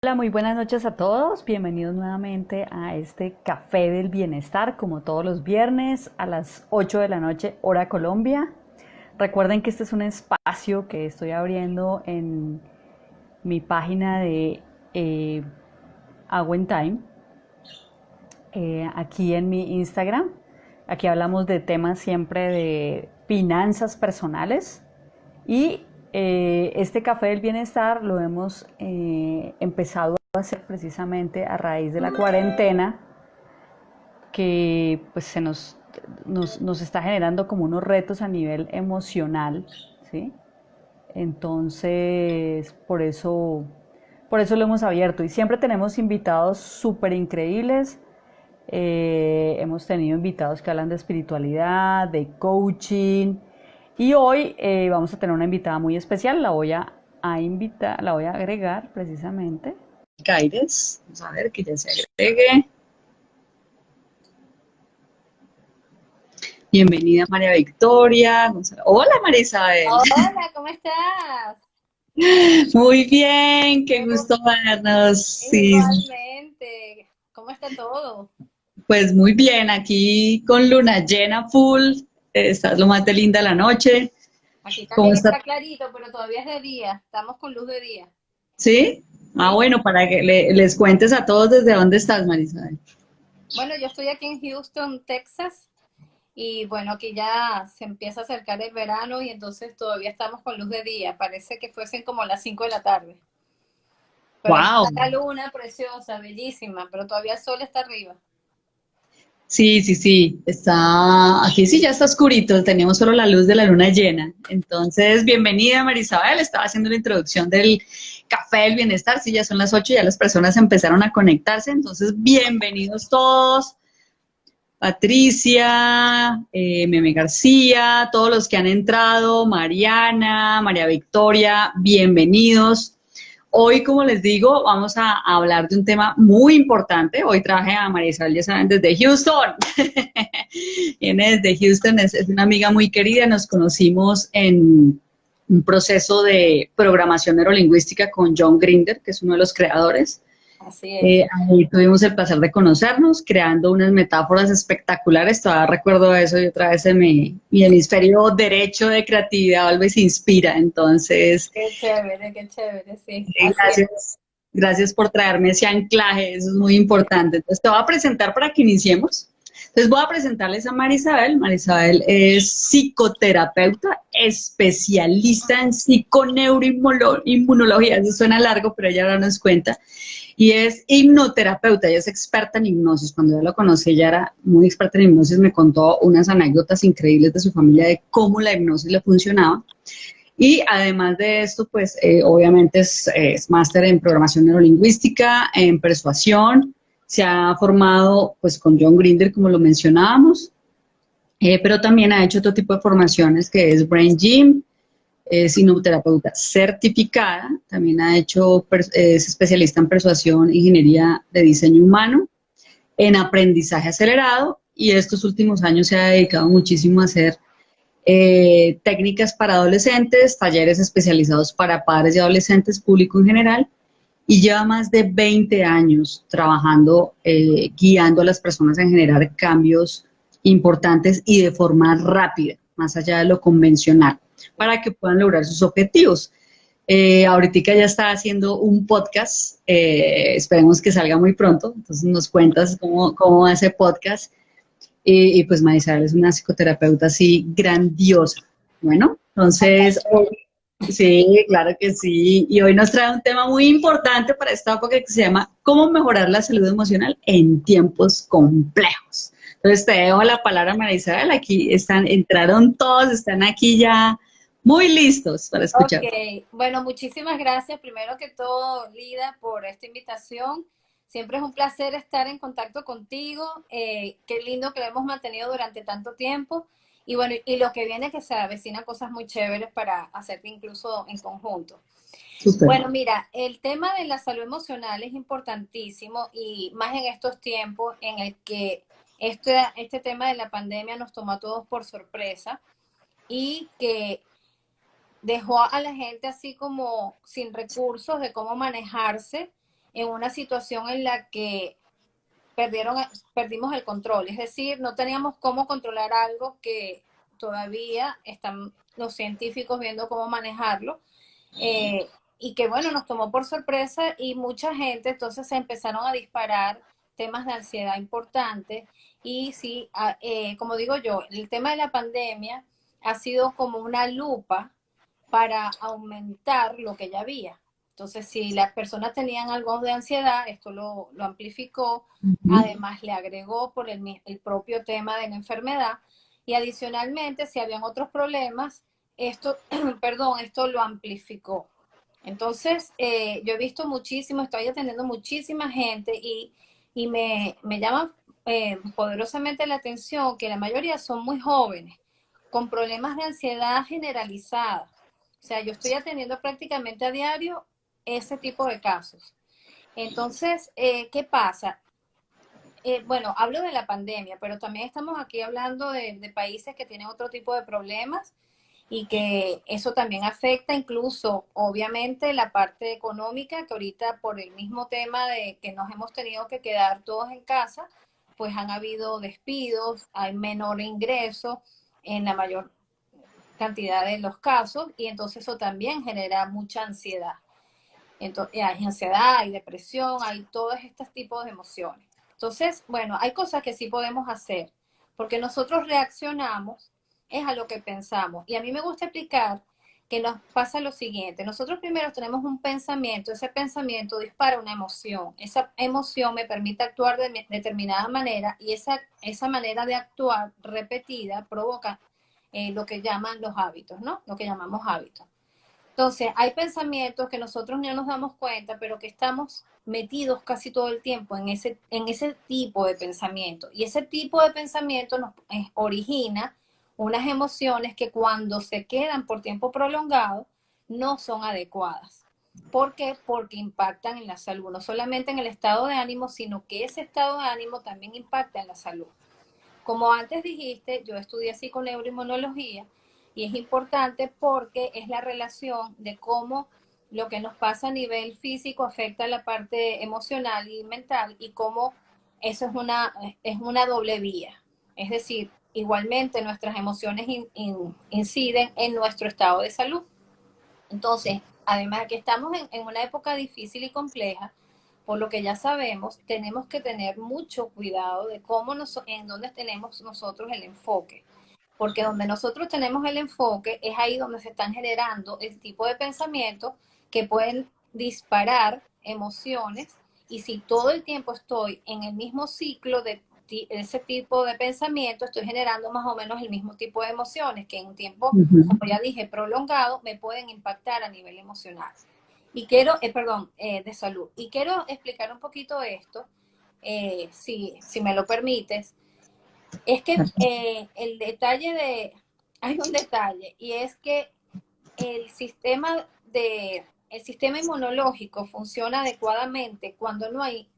Hola, muy buenas noches a todos. Bienvenidos nuevamente a este Café del Bienestar, como todos los viernes a las 8 de la noche, hora Colombia. Recuerden que este es un espacio que estoy abriendo en mi página de eh, Time, aquí en mi Instagram. Aquí hablamos de temas siempre de finanzas personales y este café del bienestar lo hemos empezado a hacer precisamente a raíz de la cuarentena que pues nos está generando como unos retos a nivel emocional, ¿sí? Entonces, por eso lo hemos abierto y siempre tenemos invitados súper increíbles. Hemos tenido invitados que hablan de espiritualidad, de coaching y hoy vamos a tener una invitada muy especial. La voy a agregar precisamente. Caires, vamos a ver que ya se agregue. Bienvenida María Victoria. Hola María Isabel. Hola, ¿cómo estás? Muy bien, qué Qué gusto gusto. vernos. Sí, Igualmente. ¿Cómo está todo? pues muy bien, aquí con luna llena full. Está lo más de linda la noche. Aquí ¿Cómo también está? está clarito, pero todavía es de día. Estamos con luz de día. ¿Sí? Ah, Sí. bueno, para que les cuentes a todos desde dónde estás, Marisabel. Bueno, yo estoy aquí en Houston, Texas, y bueno, aquí ya se empieza a acercar el verano y entonces todavía estamos con luz de día. Parece que fuesen como las 5 de la tarde. Pero ahí Wow. está la luna preciosa, bellísima, pero todavía el sol está arriba. Sí, sí, sí. Está, aquí sí ya está oscurito, tenemos solo la luz de la luna llena. Entonces, bienvenida Marisabel, estaba haciendo la introducción del Café del Bienestar, sí, ya son las 8, ya las personas empezaron a conectarse, entonces bienvenidos todos. Patricia, Meme García, todos los que han entrado, Mariana, María Victoria, bienvenidos. Hoy, como les digo, vamos a hablar de un tema muy importante. Hoy traje a María Isabel, ya saben, desde Houston. Viene desde Houston, es una amiga muy querida. Nos conocimos en un proceso de programación neurolingüística con John Grinder, que es uno de los creadores. Así es. Ahí tuvimos el placer de conocernos, creando unas metáforas espectaculares. Todavía recuerdo eso y otra vez mi hemisferio derecho de creatividad vuelve se inspira. Entonces, Qué chévere, sí. Así es. gracias, gracias por traerme ese anclaje, eso es muy importante. Entonces, te voy a presentar para que iniciemos. Entonces, voy a presentarles a Marisabel. Marisabel es psicoterapeuta, especialista en psiconeuroinmunología. Eso suena largo, pero ella ahora nos cuenta. Y es hipnoterapeuta, ella es experta en hipnosis. Cuando yo la conocí, ella era muy experta en hipnosis, me contó unas anécdotas increíbles de su familia de cómo la hipnosis le funcionaba. Y además de esto, pues obviamente es máster en programación neurolingüística, en persuasión, se ha formado pues con John Grinder, como lo mencionábamos, pero también ha hecho otro tipo de formaciones que es Brain Gym, es hipnoterapeuta certificada, también ha hecho, es especialista en persuasión, ingeniería de diseño humano, en aprendizaje acelerado y estos últimos años se ha dedicado muchísimo a hacer técnicas para adolescentes, talleres especializados para padres y adolescentes, público en general, y lleva más de 20 años trabajando, guiando a las personas en generar cambios importantes y de forma rápida, más allá de lo convencional, para que puedan lograr sus objetivos. Ahorita ya está haciendo un podcast, esperemos que salga muy pronto, entonces nos cuentas cómo hace podcast y pues Marisabel es una psicoterapeuta así grandiosa. Bueno, Ay, entonces, gracias. sí, claro que sí. Y hoy nos trae un tema muy importante para esta época que se llama ¿Cómo mejorar la salud emocional en tiempos complejos? Entonces te dejo la palabra, María Isabel. Aquí están, entraron todos, están aquí ya muy listos para Ok, escuchar. bueno, muchísimas gracias primero que todo, Lida, por esta invitación. Siempre es un placer estar en contacto contigo. Qué lindo que lo hemos mantenido durante tanto tiempo. Y bueno, y lo que viene que se avecina cosas muy chéveres para hacer incluso en conjunto. Súper. Bueno, mira, el tema de la salud emocional es importantísimo y más en estos tiempos en el que este tema de la pandemia nos tomó a todos por sorpresa y que dejó a la gente así como sin recursos de cómo manejarse en una situación en la que perdimos el control, es decir, no teníamos cómo controlar algo que todavía están los científicos viendo cómo manejarlo, y que bueno, nos tomó por sorpresa y mucha gente entonces se empezaron a disparar temas de ansiedad importantes y sí, como digo yo, el tema de la pandemia ha sido como una lupa para aumentar lo que ya había. Entonces, si las personas tenían algo de ansiedad, esto lo amplificó, además le agregó por el propio tema de la enfermedad y adicionalmente, si habían otros problemas, esto, perdón, esto lo amplificó. Entonces, yo he visto muchísimo, estoy atendiendo muchísima gente y me llama poderosamente la atención que la mayoría son muy jóvenes, con problemas de ansiedad generalizada. O sea, yo estoy atendiendo prácticamente a diario ese tipo de casos. Entonces, ¿qué pasa? Bueno, hablo de la pandemia, pero también estamos aquí hablando de países que tienen otro tipo de problemas y que eso también afecta incluso, obviamente, la parte económica, que ahorita por el mismo tema de que nos hemos tenido que quedar todos en casa, pues han habido despidos, hay menor ingreso en la mayor cantidad de los casos y entonces eso también genera mucha ansiedad. Entonces, hay ansiedad, hay depresión, hay todos estos tipos de emociones. Entonces, bueno, hay cosas que sí podemos hacer, porque nosotros reaccionamos es a lo que pensamos. Y a mí me gusta explicar que nos pasa lo siguiente. Nosotros primero tenemos un pensamiento, ese pensamiento dispara una emoción. Esa emoción me permite actuar de determinada manera y esa manera de actuar repetida provoca lo que llaman los hábitos, ¿no? Lo que llamamos hábitos. Entonces, hay pensamientos que nosotros no nos damos cuenta, pero que estamos metidos casi todo el tiempo en ese tipo de pensamiento. Y ese tipo de pensamiento nos origina unas emociones que cuando se quedan por tiempo prolongado no son adecuadas. ¿Por qué? Porque impactan en la salud, no solamente en el estado de ánimo, sino que ese estado de ánimo también impacta en la salud. Como antes dijiste, yo estudié psiconeuroinmunología y es importante porque es la relación de cómo lo que nos pasa a nivel físico afecta la parte emocional y mental y cómo eso es una doble vía. Es decir, igualmente nuestras emociones inciden en nuestro estado de salud. Entonces, además de que estamos en una época difícil y compleja, por lo que ya sabemos, tenemos que tener mucho cuidado de en dónde tenemos nosotros el enfoque. Porque donde nosotros tenemos el enfoque es ahí donde se están generando el tipo de pensamientos que pueden disparar emociones. Y si todo el tiempo estoy en el mismo ciclo de ese tipo de pensamiento, estoy generando más o menos el mismo tipo de emociones que en un tiempo, como ya dije, prolongado, me pueden impactar a nivel emocional. Y quiero, perdón, de salud. Y quiero explicar un poquito esto, si me lo permites. Es que el detalle hay un detalle, y es que el sistema el sistema inmunológico funciona adecuadamente cuando no hay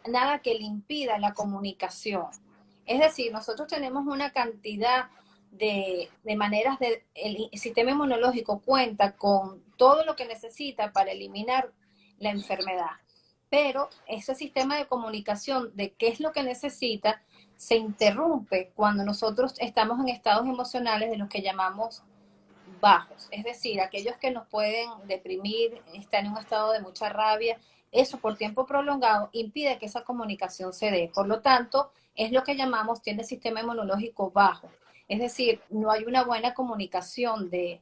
nada que le impida la comunicación. Es decir, nosotros tenemos una cantidad de maneras el sistema inmunológico cuenta con todo lo que necesita para eliminar la enfermedad. Pero ese sistema de comunicación de qué es lo que necesita se interrumpe cuando nosotros estamos en estados emocionales de los que llamamos bajos, es decir, aquellos que nos pueden deprimir, estar en un estado de mucha rabia, eso por tiempo prolongado impide que esa comunicación se dé. Por lo tanto, es lo que llamamos tiene el sistema inmunológico bajo. Es decir, no hay una buena comunicación del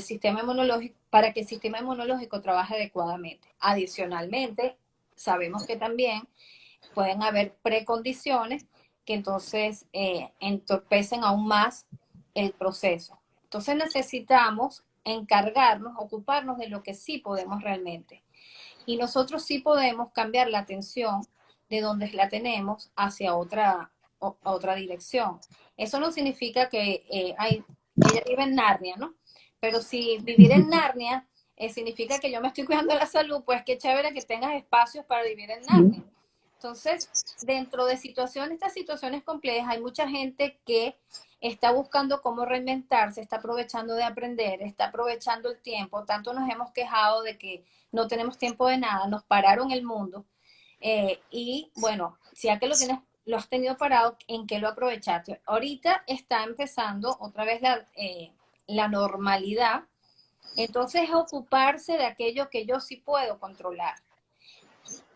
sistema inmunológico para que el sistema inmunológico trabaje adecuadamente. Adicionalmente, sabemos que también pueden haber precondiciones que entonces entorpecen aún más el proceso. Entonces necesitamos encargarnos, ocuparnos de lo que sí podemos realmente. Y nosotros sí podemos cambiar la atención de donde la tenemos hacia otra dirección. Eso no significa que ella vive en Narnia, ¿no? Pero si vivir en Narnia significa que yo me estoy cuidando de la salud, pues qué chévere que tengas espacios para vivir en Narnia. Entonces, dentro de estas situaciones complejas, hay mucha gente que está buscando cómo reinventarse, está aprovechando de aprender, está aprovechando el tiempo. Tanto nos hemos quejado de que no tenemos tiempo de nada, nos pararon el mundo. Y bueno, si ya que lo has tenido parado, ¿en qué lo aprovechaste? Ahorita está empezando otra vez la normalidad. Entonces, ocuparse de aquello que yo sí puedo controlar.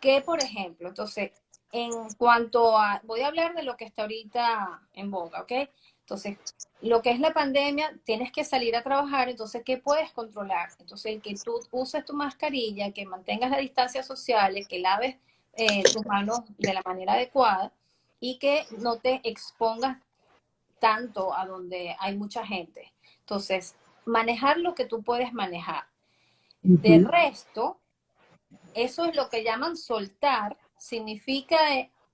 Que, por ejemplo, entonces, en cuanto a, voy a hablar de lo que está ahorita en boga, ¿ok? Entonces, lo que es la pandemia, tienes que salir a trabajar, entonces, ¿qué puedes controlar? Entonces, el que tú uses tu mascarilla, que mantengas la distancia social, que laves tus manos de la manera adecuada y que no te expongas tanto a donde hay mucha gente. Entonces, manejar lo que tú puedes manejar. De resto, eso es lo que llaman soltar, significa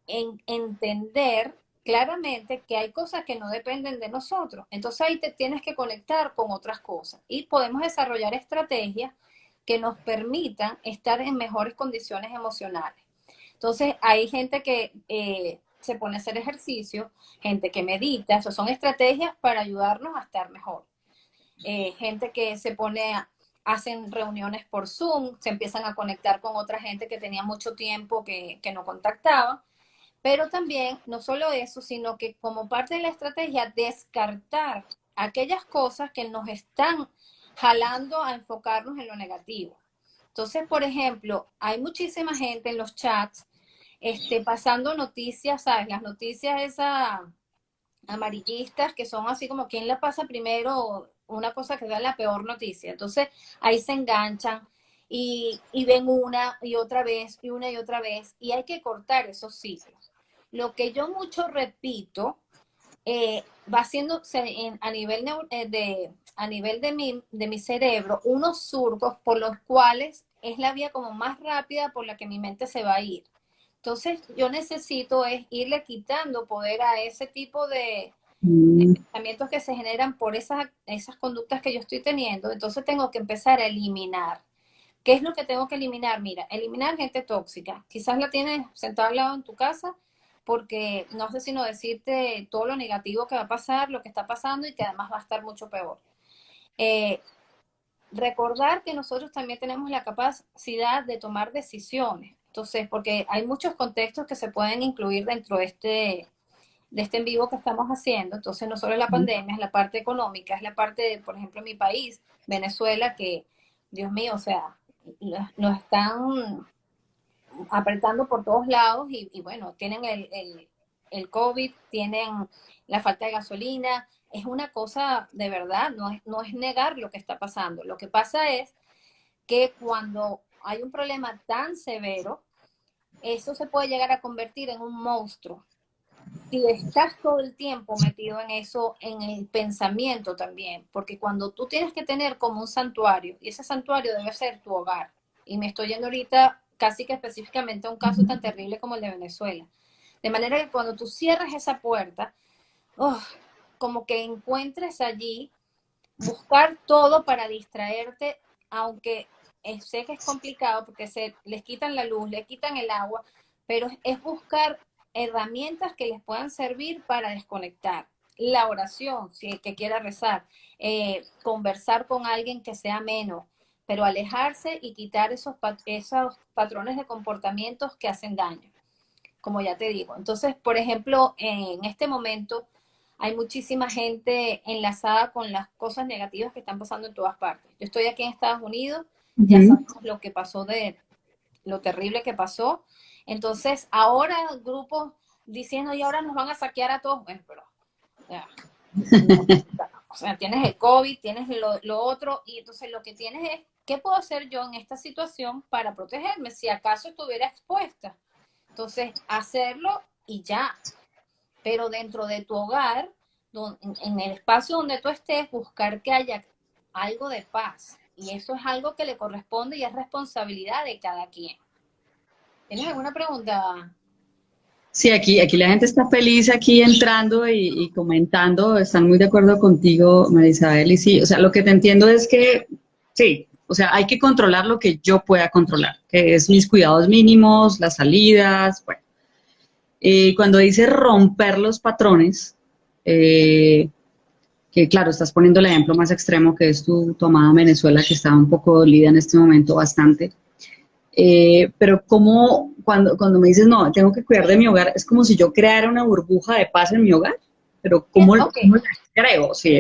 entender claramente que hay cosas que no dependen de nosotros. Entonces ahí te tienes que conectar con otras cosas y podemos desarrollar estrategias que nos permitan estar en mejores condiciones emocionales. Entonces hay gente que se pone a hacer ejercicio, gente que medita, eso son estrategias para ayudarnos a estar mejor. Gente que se pone hacen reuniones por Zoom, se empiezan a conectar con otra gente que tenía mucho tiempo que no contactaba, pero también no solo eso, sino que como parte de la estrategia, descartar aquellas cosas que nos están jalando a enfocarnos en lo negativo. Entonces, por ejemplo, hay muchísima gente en los chats pasando noticias, ¿sabes? Las noticias esas amarillistas que son así como quién la pasa primero, una cosa que da la peor noticia. Entonces ahí se enganchan y ven una y otra vez y una y otra vez y hay que cortar esos ciclos. Lo que yo mucho repito va haciendo a nivel de mi cerebro unos surcos por los cuales es la vía como más rápida por la que mi mente se va a ir. Entonces, yo necesito es irle quitando poder a ese tipo de pensamientos que se generan por esas conductas que yo estoy teniendo. Entonces, tengo que empezar a eliminar. ¿Qué es lo que tengo que eliminar? Mira, eliminar gente tóxica. Quizás la tienes sentada al lado en tu casa porque no sé sino decirte todo lo negativo que va a pasar, lo que está pasando y que además va a estar mucho peor. Recordar que nosotros también tenemos la capacidad de tomar decisiones. Entonces, porque hay muchos contextos que se pueden incluir dentro de este en vivo que estamos haciendo. Entonces, no solo es la pandemia, es la parte económica, es la parte de, por ejemplo, mi país, Venezuela, que, Dios mío, o sea, nos están apretando por todos lados y bueno, tienen el COVID, tienen la falta de gasolina. Es una cosa de verdad, no es negar lo que está pasando. Lo que pasa es que cuando hay un problema tan severo, eso se puede llegar a convertir en un monstruo. Si estás todo el tiempo metido en eso, en el pensamiento también, porque cuando tú tienes que tener como un santuario, y ese santuario debe ser tu hogar, y me estoy yendo ahorita casi que específicamente a un caso tan terrible como el de Venezuela, de manera que cuando tú cierras esa puerta, como que encuentres allí, buscar todo para distraerte, aunque sé que es complicado porque les quitan la luz, les quitan el agua, pero es buscar herramientas que les puedan servir para desconectar. La oración, si el que quiera rezar, conversar con alguien que sea menos, pero alejarse y quitar esos patrones de comportamientos que hacen daño, como ya te digo. Entonces, por ejemplo, en este momento hay muchísima gente enlazada con las cosas negativas que están pasando en todas partes. Yo estoy aquí en Estados Unidos, ya sabemos lo que pasó lo terrible que pasó. Entonces, ahora grupos diciendo, y ahora nos van a saquear a todos. Bueno, pero, o sea, tienes el COVID, tienes lo otro, y entonces lo que tienes es, ¿qué puedo hacer yo en esta situación para protegerme? Si acaso estuviera expuesta. Entonces, hacerlo y ya. Pero dentro de tu hogar, en el espacio donde tú estés, buscar que haya algo de paz. Y eso es algo que le corresponde y es responsabilidad de cada quien. ¿Tienes alguna pregunta? Sí, aquí la gente está feliz aquí entrando y comentando, están muy de acuerdo contigo, Marisabel, y sí, o sea, lo que te entiendo es que, sí, o sea, hay que controlar lo que yo pueda controlar, que es mis cuidados mínimos, las salidas, bueno, Cuando dice romper los patrones, que claro, estás poniendo el ejemplo más extremo que es tu amada Venezuela, que está un poco dolida en este momento bastante. Pero como cuando me dices, no, tengo que cuidar de mi hogar, es como si yo creara una burbuja de paz en mi hogar, pero Ok, ¿cómo la creo? Sí,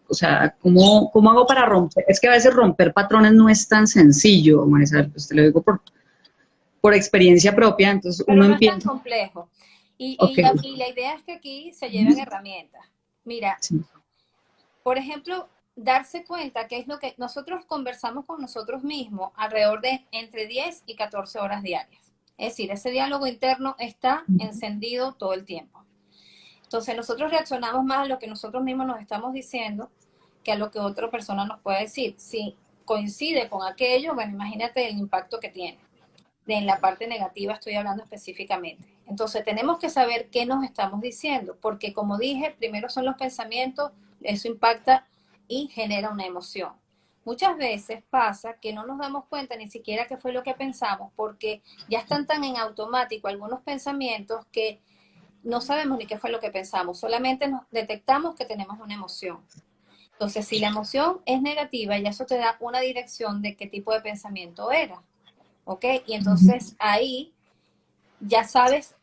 o sea, ¿cómo hago para romper? Es que a veces romper patrones no es tan sencillo, Marisol, pues te lo digo por experiencia propia, entonces pero uno no es tan empieza, complejo. ok, Y la idea es que aquí se lleven herramientas. Mira, sí, por ejemplo, darse cuenta que es lo que nosotros conversamos con nosotros mismos alrededor de entre 10 y 14 horas diarias. Es decir, ese diálogo interno está encendido todo el tiempo. Entonces nosotros reaccionamos más a lo que nosotros mismos nos estamos diciendo que a lo que otra persona nos puede decir. Si coincide con aquello, bueno, imagínate el impacto que tiene. En la parte negativa estoy hablando específicamente. Entonces tenemos que saber qué nos estamos diciendo, porque como dije, primero son los pensamientos, eso impacta y genera una emoción. Muchas veces pasa que no nos damos cuenta ni siquiera qué fue lo que pensamos, porque ya están tan en automático algunos pensamientos que no sabemos ni qué fue lo que pensamos, solamente nos detectamos que tenemos una emoción. Entonces, si la emoción es negativa, ya eso te da una dirección de qué tipo de pensamiento era. ¿Ok? Y entonces ahí ya sabes,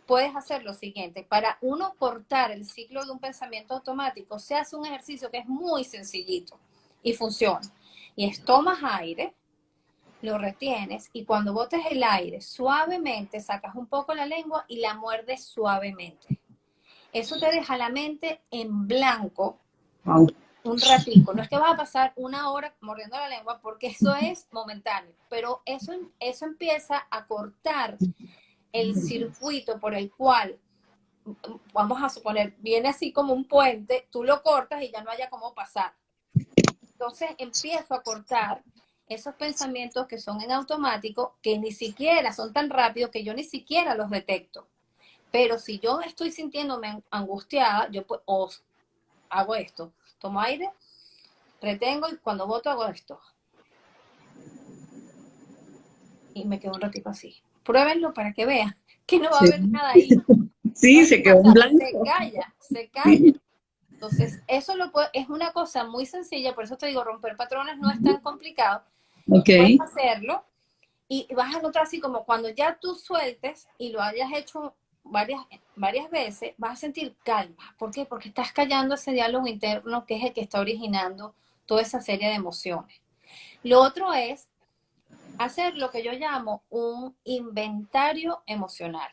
puedes hacer lo siguiente. Para uno cortar el ciclo de un pensamiento automático, se hace un ejercicio que es muy sencillito y funciona. Y es tomas aire, lo retienes y cuando botes el aire suavemente, sacas un poco la lengua y la muerdes suavemente. Eso te deja la mente en blanco wow, un ratico. No es que vas a pasar una hora mordiendo la lengua porque eso es momentáneo, pero eso empieza a cortar el circuito por el cual, vamos a suponer, viene así como un puente, tú lo cortas y ya no haya cómo pasar. Entonces empiezo a cortar esos pensamientos que son en automático, que ni siquiera son tan rápidos que yo ni siquiera los detecto. Pero si yo estoy sintiéndome angustiada, yo hago esto, tomo aire, retengo y cuando boto hago esto. Y me quedo un ratito así. Pruébenlo para que vean que no va a sí, haber nada ahí. sí, Entonces, se ¿qué quedó en pasa? Se blanco, calla, se calla. sí, Entonces, es una cosa muy sencilla, por eso te digo, romper patrones no es tan complicado. ok, Puedes hacerlo y vas a notar así como cuando ya tú sueltes y lo hayas hecho varias veces, vas a sentir calma. ¿Por qué? Porque estás callando ese diálogo interno que es el que está originando toda esa serie de emociones. Lo otro es hacer lo que yo llamo un inventario emocional.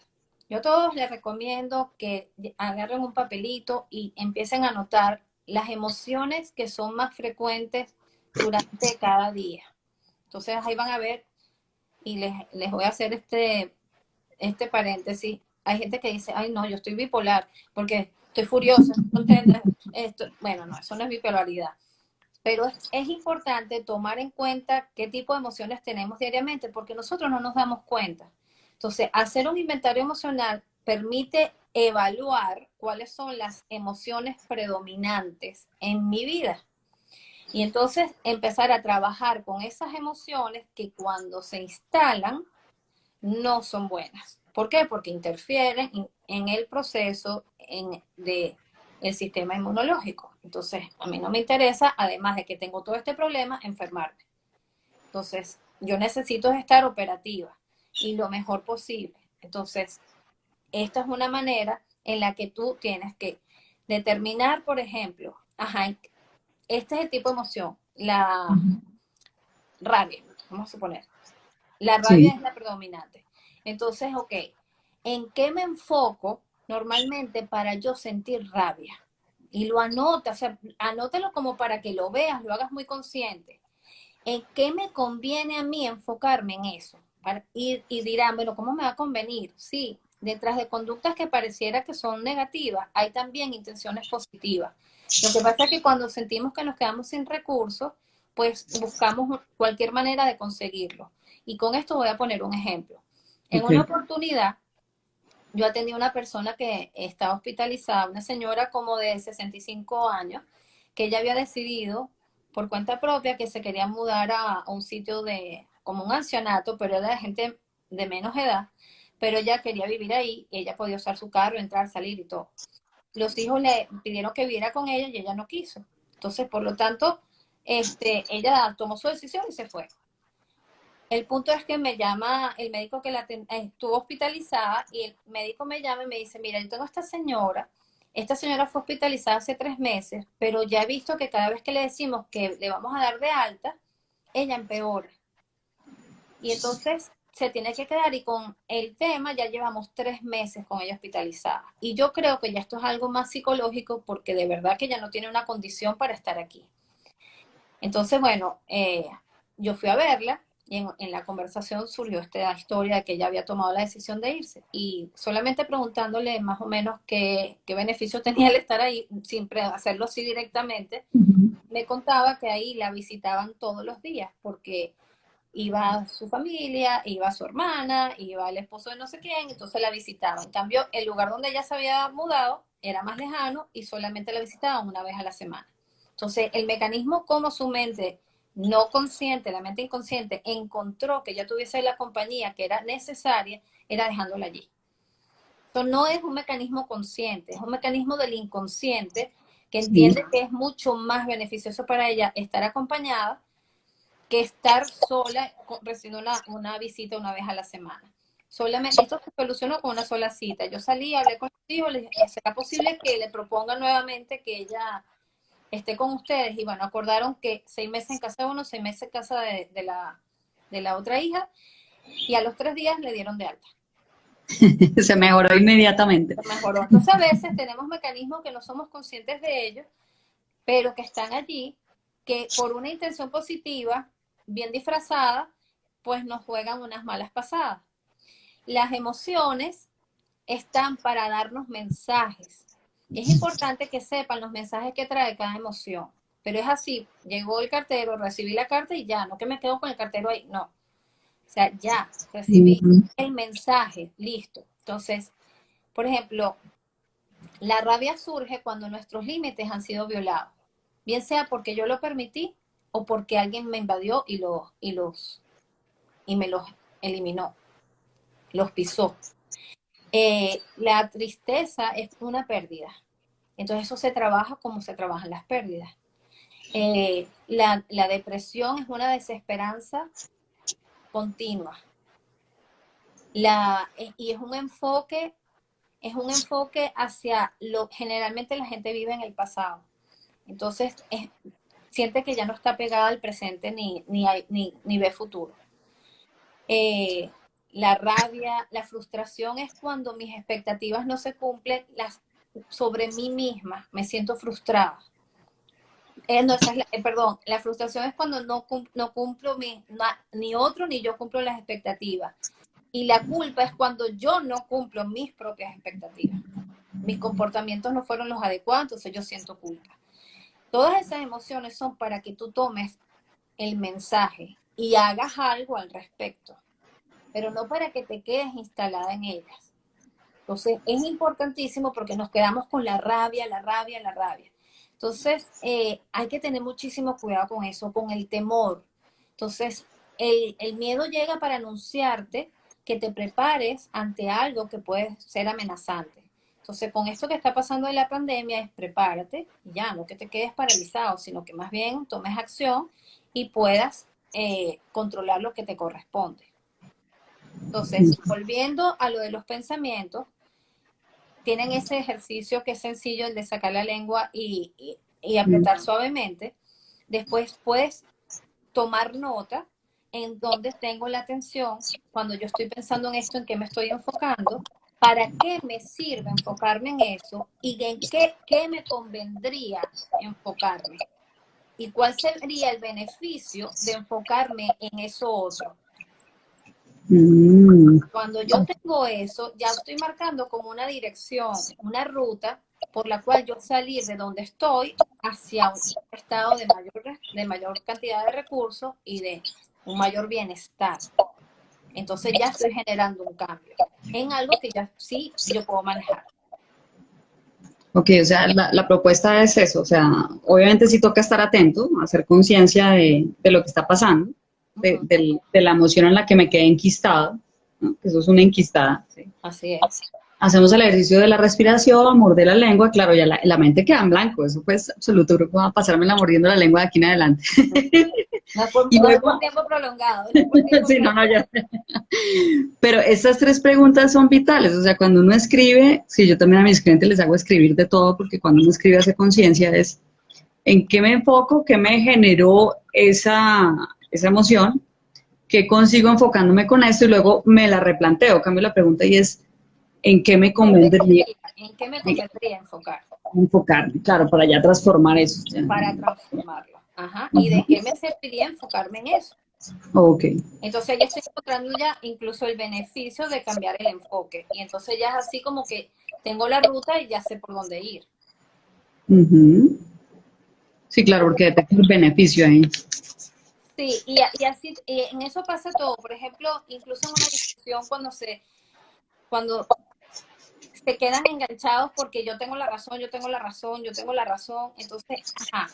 Yo a todos les recomiendo que agarren un papelito y empiecen a anotar las emociones que son más frecuentes durante cada día. Entonces ahí van a ver y les voy a hacer este paréntesis. Hay gente que dice, ay no, yo estoy bipolar porque estoy furiosa, estoy contenta. Bueno, no, eso no es bipolaridad. Pero es importante tomar en cuenta qué tipo de emociones tenemos diariamente, porque nosotros no nos damos cuenta. Entonces, hacer un inventario emocional permite evaluar cuáles son las emociones predominantes en mi vida. Y entonces empezar a trabajar con esas emociones que cuando se instalan no son buenas. ¿Por qué? Porque interfieren en el proceso de el sistema inmunológico. Entonces, a mí no me interesa, además de que tengo todo este problema, enfermarme. Entonces, yo necesito estar operativa y lo mejor posible. Entonces, esta es una manera en la que tú tienes que determinar, por ejemplo, ajá, este es el tipo de emoción, la rabia, vamos a suponer. La rabia sí, es la predominante. Entonces, ok, ¿en qué me enfoco normalmente para yo sentir rabia? Y lo anota, o sea, anótalo como para que lo veas, lo hagas muy consciente. ¿En qué me conviene a mí enfocarme en eso? Y dirán, bueno, ¿cómo me va a convenir? Sí, detrás de conductas que pareciera que son negativas, hay también intenciones positivas. Lo que pasa es que cuando sentimos que nos quedamos sin recursos, pues buscamos cualquier manera de conseguirlo. Y con esto voy a poner un ejemplo. En ok, una oportunidad, yo atendí a una persona que estaba hospitalizada, una señora como de 65 años, que ella había decidido por cuenta propia que se quería mudar a un sitio como un ancianato, pero era de gente de menos edad, pero ella quería vivir ahí, ella podía usar su carro, entrar, salir y todo. Los hijos le pidieron que viviera con ella y ella no quiso. Entonces, por lo tanto, ella tomó su decisión y se fue. El punto es que me llama el médico que estuvo hospitalizada, y el médico me llama y me dice, mira, yo tengo esta señora fue hospitalizada hace 3 meses, pero ya he visto que cada vez que le decimos que le vamos a dar de alta, ella empeora. Y entonces se tiene que quedar, y con el tema ya llevamos 3 meses con ella hospitalizada. Y yo creo que ya esto es algo más psicológico, porque de verdad que ella no tiene una condición para estar aquí. Entonces, bueno, yo fui a verla, y en la conversación surgió esta historia de que ella había tomado la decisión de irse. Y solamente preguntándole más o menos qué beneficio tenía el estar ahí, sin hacerlo así directamente, me contaba que ahí la visitaban todos los días, porque iba su familia, iba su hermana, iba el esposo de no sé quién, entonces la visitaban. En cambio, el lugar donde ella se había mudado era más lejano y solamente la visitaban una vez a la semana. Entonces, el mecanismo como su mente no consciente, la mente inconsciente, encontró que ya tuviese la compañía que era necesaria, era dejándola allí. Esto no es un mecanismo consciente, es un mecanismo del inconsciente que entiende que es mucho más beneficioso para ella estar acompañada que estar sola recibiendo una visita una vez a la semana. Solamente, esto se solucionó con una sola cita. Yo salí, hablé con los hijos, les dije, ¿será posible que le propongan nuevamente que ella esté con ustedes? Y bueno, acordaron que 6 meses en casa de uno, 6 meses en casa de la otra hija, y a los 3 días le dieron de alta. Se mejoró inmediatamente. Se mejoró. Entonces a veces tenemos mecanismos que no somos conscientes de ellos, pero que están allí, que por una intención positiva, bien disfrazada, pues nos juegan unas malas pasadas. Las emociones están para darnos mensajes. Es importante que sepan los mensajes que trae cada emoción. Pero es así, llegó el cartero, recibí la carta y ya, no que me quedo con el cartero ahí, no. O sea, ya, recibí el mensaje, listo. Entonces, por ejemplo, la rabia surge cuando nuestros límites han sido violados. Bien sea porque yo lo permití o porque alguien me invadió y me los eliminó, los pisó. La tristeza es una pérdida. Entonces eso se trabaja como se trabajan las pérdidas. La depresión es una desesperanza continua. Y es un enfoque hacia lo que generalmente la gente vive en el pasado. Entonces siente que ya no está pegada al presente ni ve futuro. La rabia, la frustración es cuando mis expectativas no se cumplen sobre mí misma, me siento frustrada. La frustración es cuando no cumplo ni otro ni yo cumplo las expectativas. Y la culpa es cuando yo no cumplo mis propias expectativas. Mis comportamientos no fueron los adecuados, entonces yo siento culpa. Todas esas emociones son para que tú tomes el mensaje y hagas algo al respecto, pero no para que te quedes instalada en ellas. Entonces, es importantísimo porque nos quedamos con la rabia. Entonces, hay que tener muchísimo cuidado con eso, con el temor. Entonces, el miedo llega para anunciarte que te prepares ante algo que puede ser amenazante. Entonces, con esto que está pasando de la pandemia, es prepárate, ya, no que te quedes paralizado, sino que más bien tomes acción y puedas controlar lo que te corresponde. Entonces, volviendo a lo de los pensamientos, tienen ese ejercicio que es sencillo, el de sacar la lengua y apretar suavemente. Después puedes tomar nota en dónde tengo la atención, cuando yo estoy pensando en esto, en qué me estoy enfocando, para qué me sirve enfocarme en eso y en qué me convendría enfocarme. Y cuál sería el beneficio de enfocarme en eso otro. Cuando yo tengo eso, ya estoy marcando como una dirección, una ruta por la cual yo salir de donde estoy hacia un estado de mayor cantidad de recursos y de un mayor bienestar. Entonces ya estoy generando un cambio en algo que ya sí yo puedo manejar. Ok, o sea, la propuesta es eso, o sea, obviamente sí toca estar atento, hacer conciencia de lo que está pasando, de la emoción en la que me quedé enquistada, ¿no? Que eso es una enquistada. ¿Sí? Así es. Hacemos el ejercicio de la respiración, morder la lengua, claro, ya la mente queda en blanco, eso pues absoluto, creo que voy a pasármela mordiendo la lengua de aquí en adelante. Y No es por luego, tiempo prolongado, no es por tiempo sí, no, no, prolongado. ya. Pero estas tres preguntas son vitales, o sea, cuando uno escribe, sí, yo también a mis clientes les hago escribir de todo, porque cuando uno escribe hace conciencia es en qué me enfoco, qué me generó esa emoción, qué consigo enfocándome con esto y luego me la replanteo, cambio la pregunta y es en qué me convendría ¿En qué me convendría enfocar? enfocarme, claro, para ya transformar eso. Ya. Para transformarlo. Ajá. ¿Y de qué me serviría enfocarme en eso? Ok. Entonces ya estoy encontrando ya incluso el beneficio de cambiar el enfoque. Y entonces ya es así como que tengo la ruta y ya sé por dónde ir. Ujú. Sí, claro, porque detecta el beneficio ahí. Sí, y así, y en eso pasa todo. Por ejemplo, incluso en una discusión cuando se quedan enganchados porque yo tengo la razón, yo tengo la razón, yo tengo la razón. Entonces, ajá,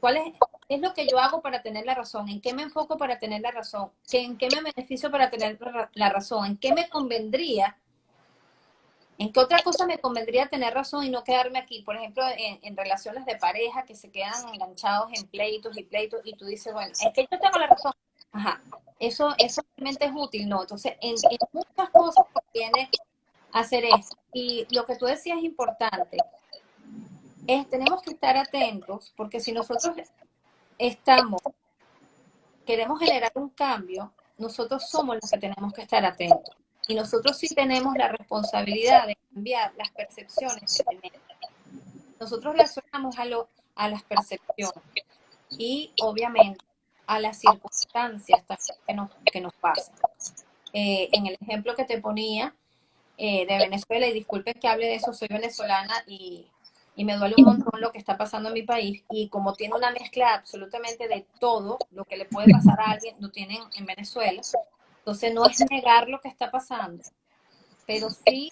¿qué es lo que yo hago para tener la razón? ¿En qué me enfoco para tener la razón? ¿En qué me beneficio para tener la razón? ¿En qué me convendría? ¿En qué otra cosa me convendría tener razón y no quedarme aquí? Por ejemplo, en relaciones de pareja que se quedan enganchados en pleitos y pleitos y tú dices, bueno, es que yo tengo la razón. Ajá, eso realmente es útil, ¿no? Entonces, en muchas cosas conviene hacer esto. Y lo que tú decías es importante. Tenemos que estar atentos porque si nosotros queremos generar un cambio, nosotros somos los que tenemos que estar atentos. Y nosotros sí tenemos la responsabilidad de cambiar las percepciones que tenemos. Nosotros reaccionamos a las percepciones y obviamente a las circunstancias también que nos pasan. En el ejemplo que te ponía de Venezuela, y disculpen que hable de eso, soy venezolana y me duele un montón lo que está pasando en mi país, y como tiene una mezcla absolutamente de todo lo que le puede pasar a alguien, lo tienen en Venezuela, entonces no es negar lo que está pasando, pero sí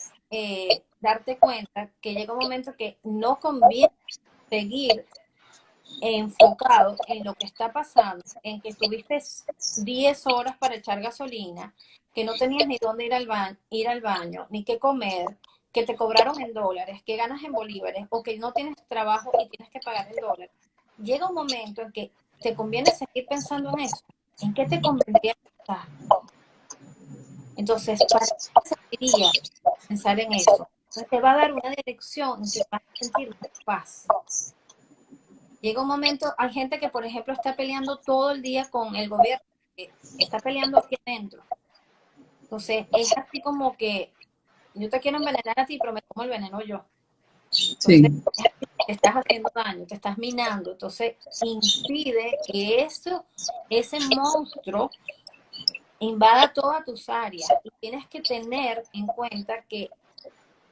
darte cuenta que llega un momento que no conviene seguir enfocado en lo que está pasando, en que tuviste 10 horas para echar gasolina, que no tenías ni dónde ir al baño, ni qué comer, que te cobraron en dólares, que ganas en bolívares, o que no tienes trabajo y tienes que pagar en dólares. Llega un momento en que te conviene seguir pensando en eso. ¿En qué te convendría pensar? Entonces, ¿para qué serviría pensar en eso? Entonces, te va a dar una dirección en que vas a sentir más paz. Llega un momento, hay gente que, por ejemplo, está peleando todo el día con el gobierno, que está peleando aquí adentro. Entonces, es así como que yo te quiero envenenar a ti, pero me como el veneno yo. Entonces, Sí. te estás haciendo daño, te estás minando. Entonces, impide que ese monstruo invada todas tus áreas. Y tienes que tener en cuenta que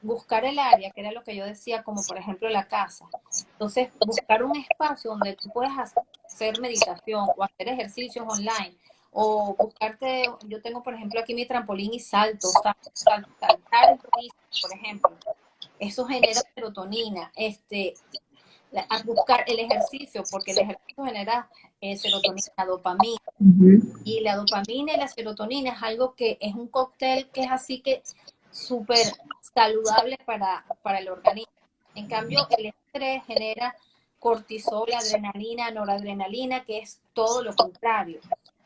buscar el área, que era lo que yo decía, como por ejemplo la casa. Entonces, buscar un espacio donde tú puedas hacer meditación o hacer ejercicios online, o buscarte, yo tengo por ejemplo aquí mi trampolín y saltar, por ejemplo. Eso genera serotonina. A buscar el ejercicio, porque el ejercicio genera serotonina, dopamina. Ujú. Y la dopamina y la serotonina es algo que es un cóctel que es así que súper saludable para el organismo. En cambio, el estrés genera cortisol, adrenalina, noradrenalina, que es todo lo contrario.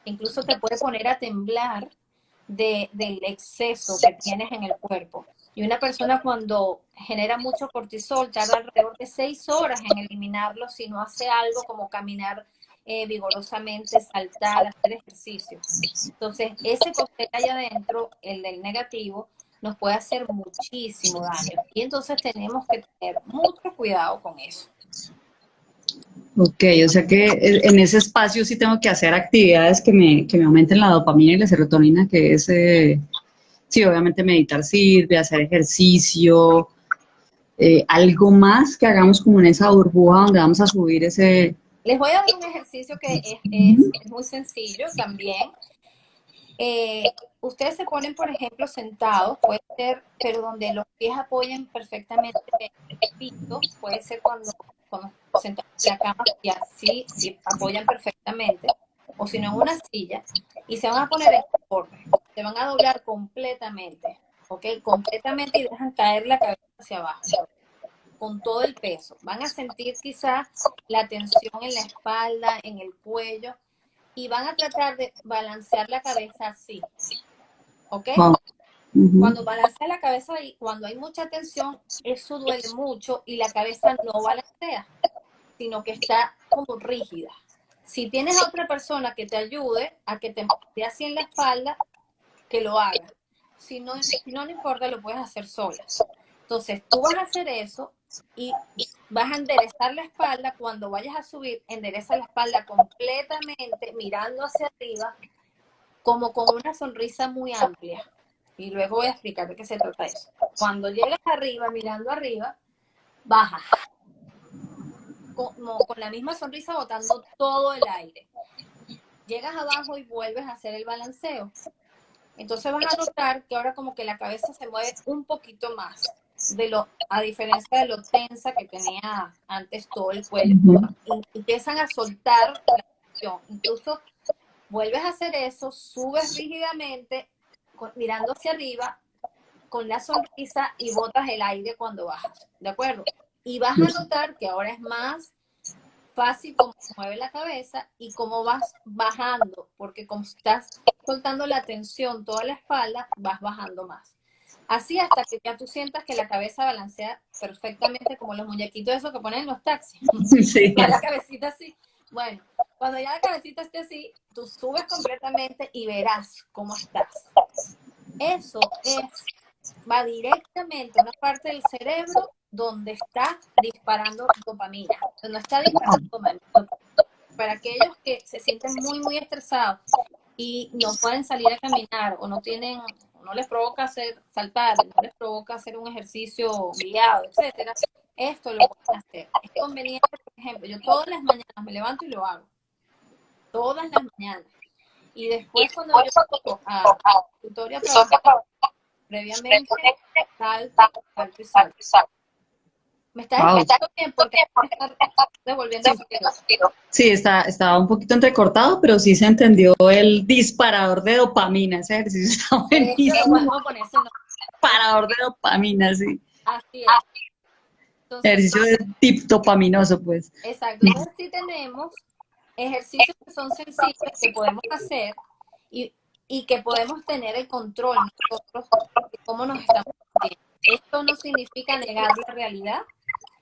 Incluso te puede poner a temblar del exceso que tienes en el cuerpo. Y una persona cuando genera mucho cortisol tarda alrededor de 6 horas en eliminarlo si no hace algo como caminar vigorosamente, saltar, hacer ejercicio. Entonces, ese cóctel allá adentro, el del negativo, nos puede hacer muchísimo daño. Y entonces tenemos que tener mucho cuidado con eso. Ok, o sea que en ese espacio sí tengo que hacer actividades que me aumenten la dopamina y la serotonina, que es, sí, obviamente meditar sirve, hacer ejercicio, algo más que hagamos como en esa burbuja donde vamos a subir ese... Les voy a dar un ejercicio que es muy sencillo también. Ustedes se ponen, por ejemplo, sentados, puede ser, pero donde los pies apoyen perfectamente el piso, puede ser cuando sentados en la cama, y así sí, apoyan perfectamente, o si no en una silla, y se van a poner en forma. se van a doblar completamente, ¿ok? Completamente, y dejan caer la cabeza hacia abajo, con todo el peso. Van a sentir quizás la tensión en la espalda, en el cuello, y van a tratar de balancear la cabeza así, ¿ok? Wow. Cuando balancea la cabeza y cuando hay mucha tensión, eso duele mucho y la cabeza no balancea, sino que está como rígida. Si tienes a otra persona que te ayude a que te esté así en la espalda, que lo haga. Si no, no importa, lo puedes hacer sola. Entonces, tú vas a hacer eso y vas a enderezar la espalda. Cuando vayas a subir, endereza la espalda completamente, mirando hacia arriba, como con una sonrisa muy amplia. Y luego voy a explicar de qué se trata eso. Cuando llegas arriba, mirando arriba, baja. Como con la misma sonrisa, botando todo el aire. Llegas abajo y vuelves a hacer el balanceo. Entonces vas a notar que ahora como que la cabeza se mueve un poquito más, a diferencia de lo tensa que tenía antes todo el cuello. Empiezan a soltar la tensión. Incluso vuelves a hacer eso, subes rígidamente, mirando hacia arriba, con la sonrisa, y botas el aire cuando bajas, ¿de acuerdo? Y vas a notar que ahora es más fácil cómo se mueve la cabeza y cómo vas bajando, porque como estás soltando la tensión, toda la espalda, vas bajando más. Así hasta que ya tú sientas que la cabeza balancea perfectamente, como los muñequitos esos que ponen en los taxis. Sí. Ya la cabecita así. Bueno, cuando ya la cabecita esté así, tú subes completamente y verás cómo estás. Eso va directamente a una parte del cerebro donde está disparando dopamina, donde está disparando dopamina. Para aquellos que se sienten muy, muy estresados y no pueden salir a caminar o no les provoca saltar, no les provoca hacer un ejercicio guiado, etcétera, esto lo pueden hacer. Es conveniente, por ejemplo, yo todas las mañanas me levanto y lo hago. Todas las mañanas. Y después cuando yo a tutorio a trabajar, previamente salto y salto. Me estás escuchando bien porque me está devolviendo el tiro. Sí, estaba un poquito entrecortado, pero sí se entendió el disparador de dopamina. Ese ejercicio está buenísimo. Eso lo podemos poner ese nombre. Disparador de dopamina, sí. Así es. Entonces, Ejercicio de tip dopaminoso, pues. exacto. Entonces sí tenemos ejercicios que son sencillos que podemos hacer y que podemos tener el control nosotros de cómo nos estamos sintiendo. Esto no significa negar la realidad.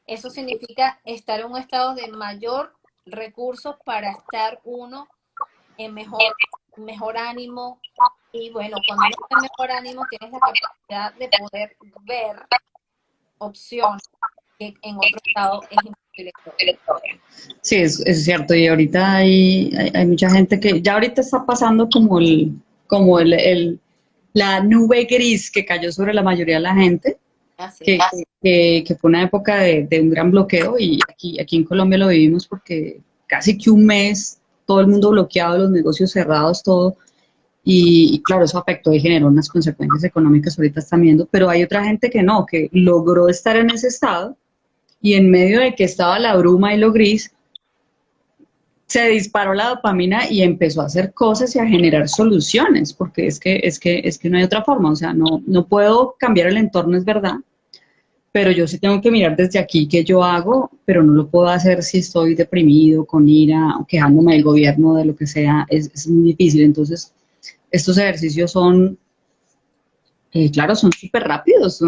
Eso significa estar en un estado de mayor recursos para estar uno en mejor ánimo. Y bueno, cuando uno está en mejor ánimo, tienes la capacidad de poder ver opciones que en otro estado es imposible. Sí, es cierto. Y ahorita hay mucha gente que ya ahorita está pasando la nube gris que cayó sobre la mayoría de la gente. Así Que fue una época de un gran bloqueo, y aquí en Colombia lo vivimos porque casi que un mes todo el mundo bloqueado, los negocios cerrados, todo, y claro, eso afectó y generó unas consecuencias económicas, ahorita están viendo, pero hay otra gente que no, que logró estar en ese estado, y en medio de que estaba la bruma y lo gris, se disparó la dopamina y empezó a hacer cosas y a generar soluciones, porque es que no hay otra forma, o sea, no puedo cambiar el entorno, es verdad, pero yo sí tengo que mirar desde aquí qué yo hago, pero no lo puedo hacer si estoy deprimido, con ira, o quejándome del gobierno, de lo que sea, es muy difícil. Entonces, estos ejercicios son, claro, son súper rápidos,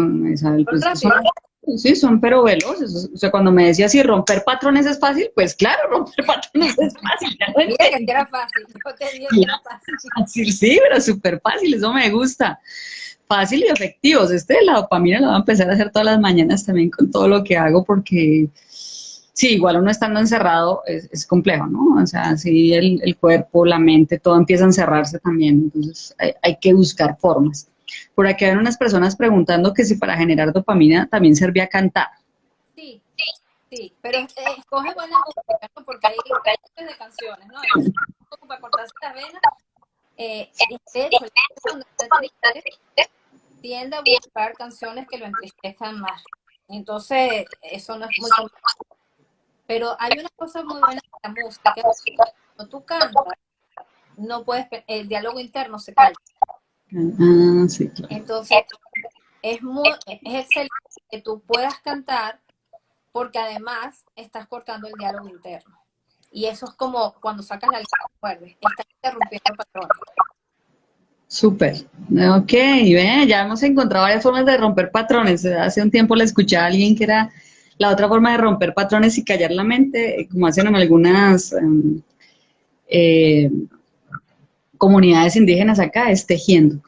sí, son pero veloces. O sea, cuando me decía si romper patrones es fácil, pues claro, romper patrones es fácil. Ya lo Mira que era fácil, yo te dije que era fácil. Sí, pero súper fácil, eso me gusta. Fácil y efectivos. La dopamina la voy a empezar a hacer todas las mañanas también con todo lo que hago, porque sí, igual uno estando encerrado es complejo, ¿no? O sea, sí, el cuerpo, la mente, todo empieza a encerrarse también, entonces hay que buscar formas. Por aquí hay unas personas preguntando que si para generar dopamina también servía cantar. Sí, sí, pero escoge buena música, ¿no? Porque hay miles de canciones, ¿no? Hay un poco para cortarse las venas. De hecho, cuando está triste, tiende a buscar canciones que lo entristezcan más. Entonces, eso no es muy complicado. Pero hay una cosa muy buena de la música. Cuando tú cantas, no puedes, el diálogo interno se calla. Sí, claro. Entonces, es excelente que tú puedas cantar porque además estás cortando el diálogo interno. Y eso es como cuando sacas la lengua fuerte, estás interrumpiendo patrones. Súper. Ok, ve, ya hemos encontrado varias formas de romper patrones. Hace un tiempo le escuché a alguien que era la otra forma de romper patrones y callar la mente, como hacen en algunas eh, comunidades indígenas acá, es tejiendo.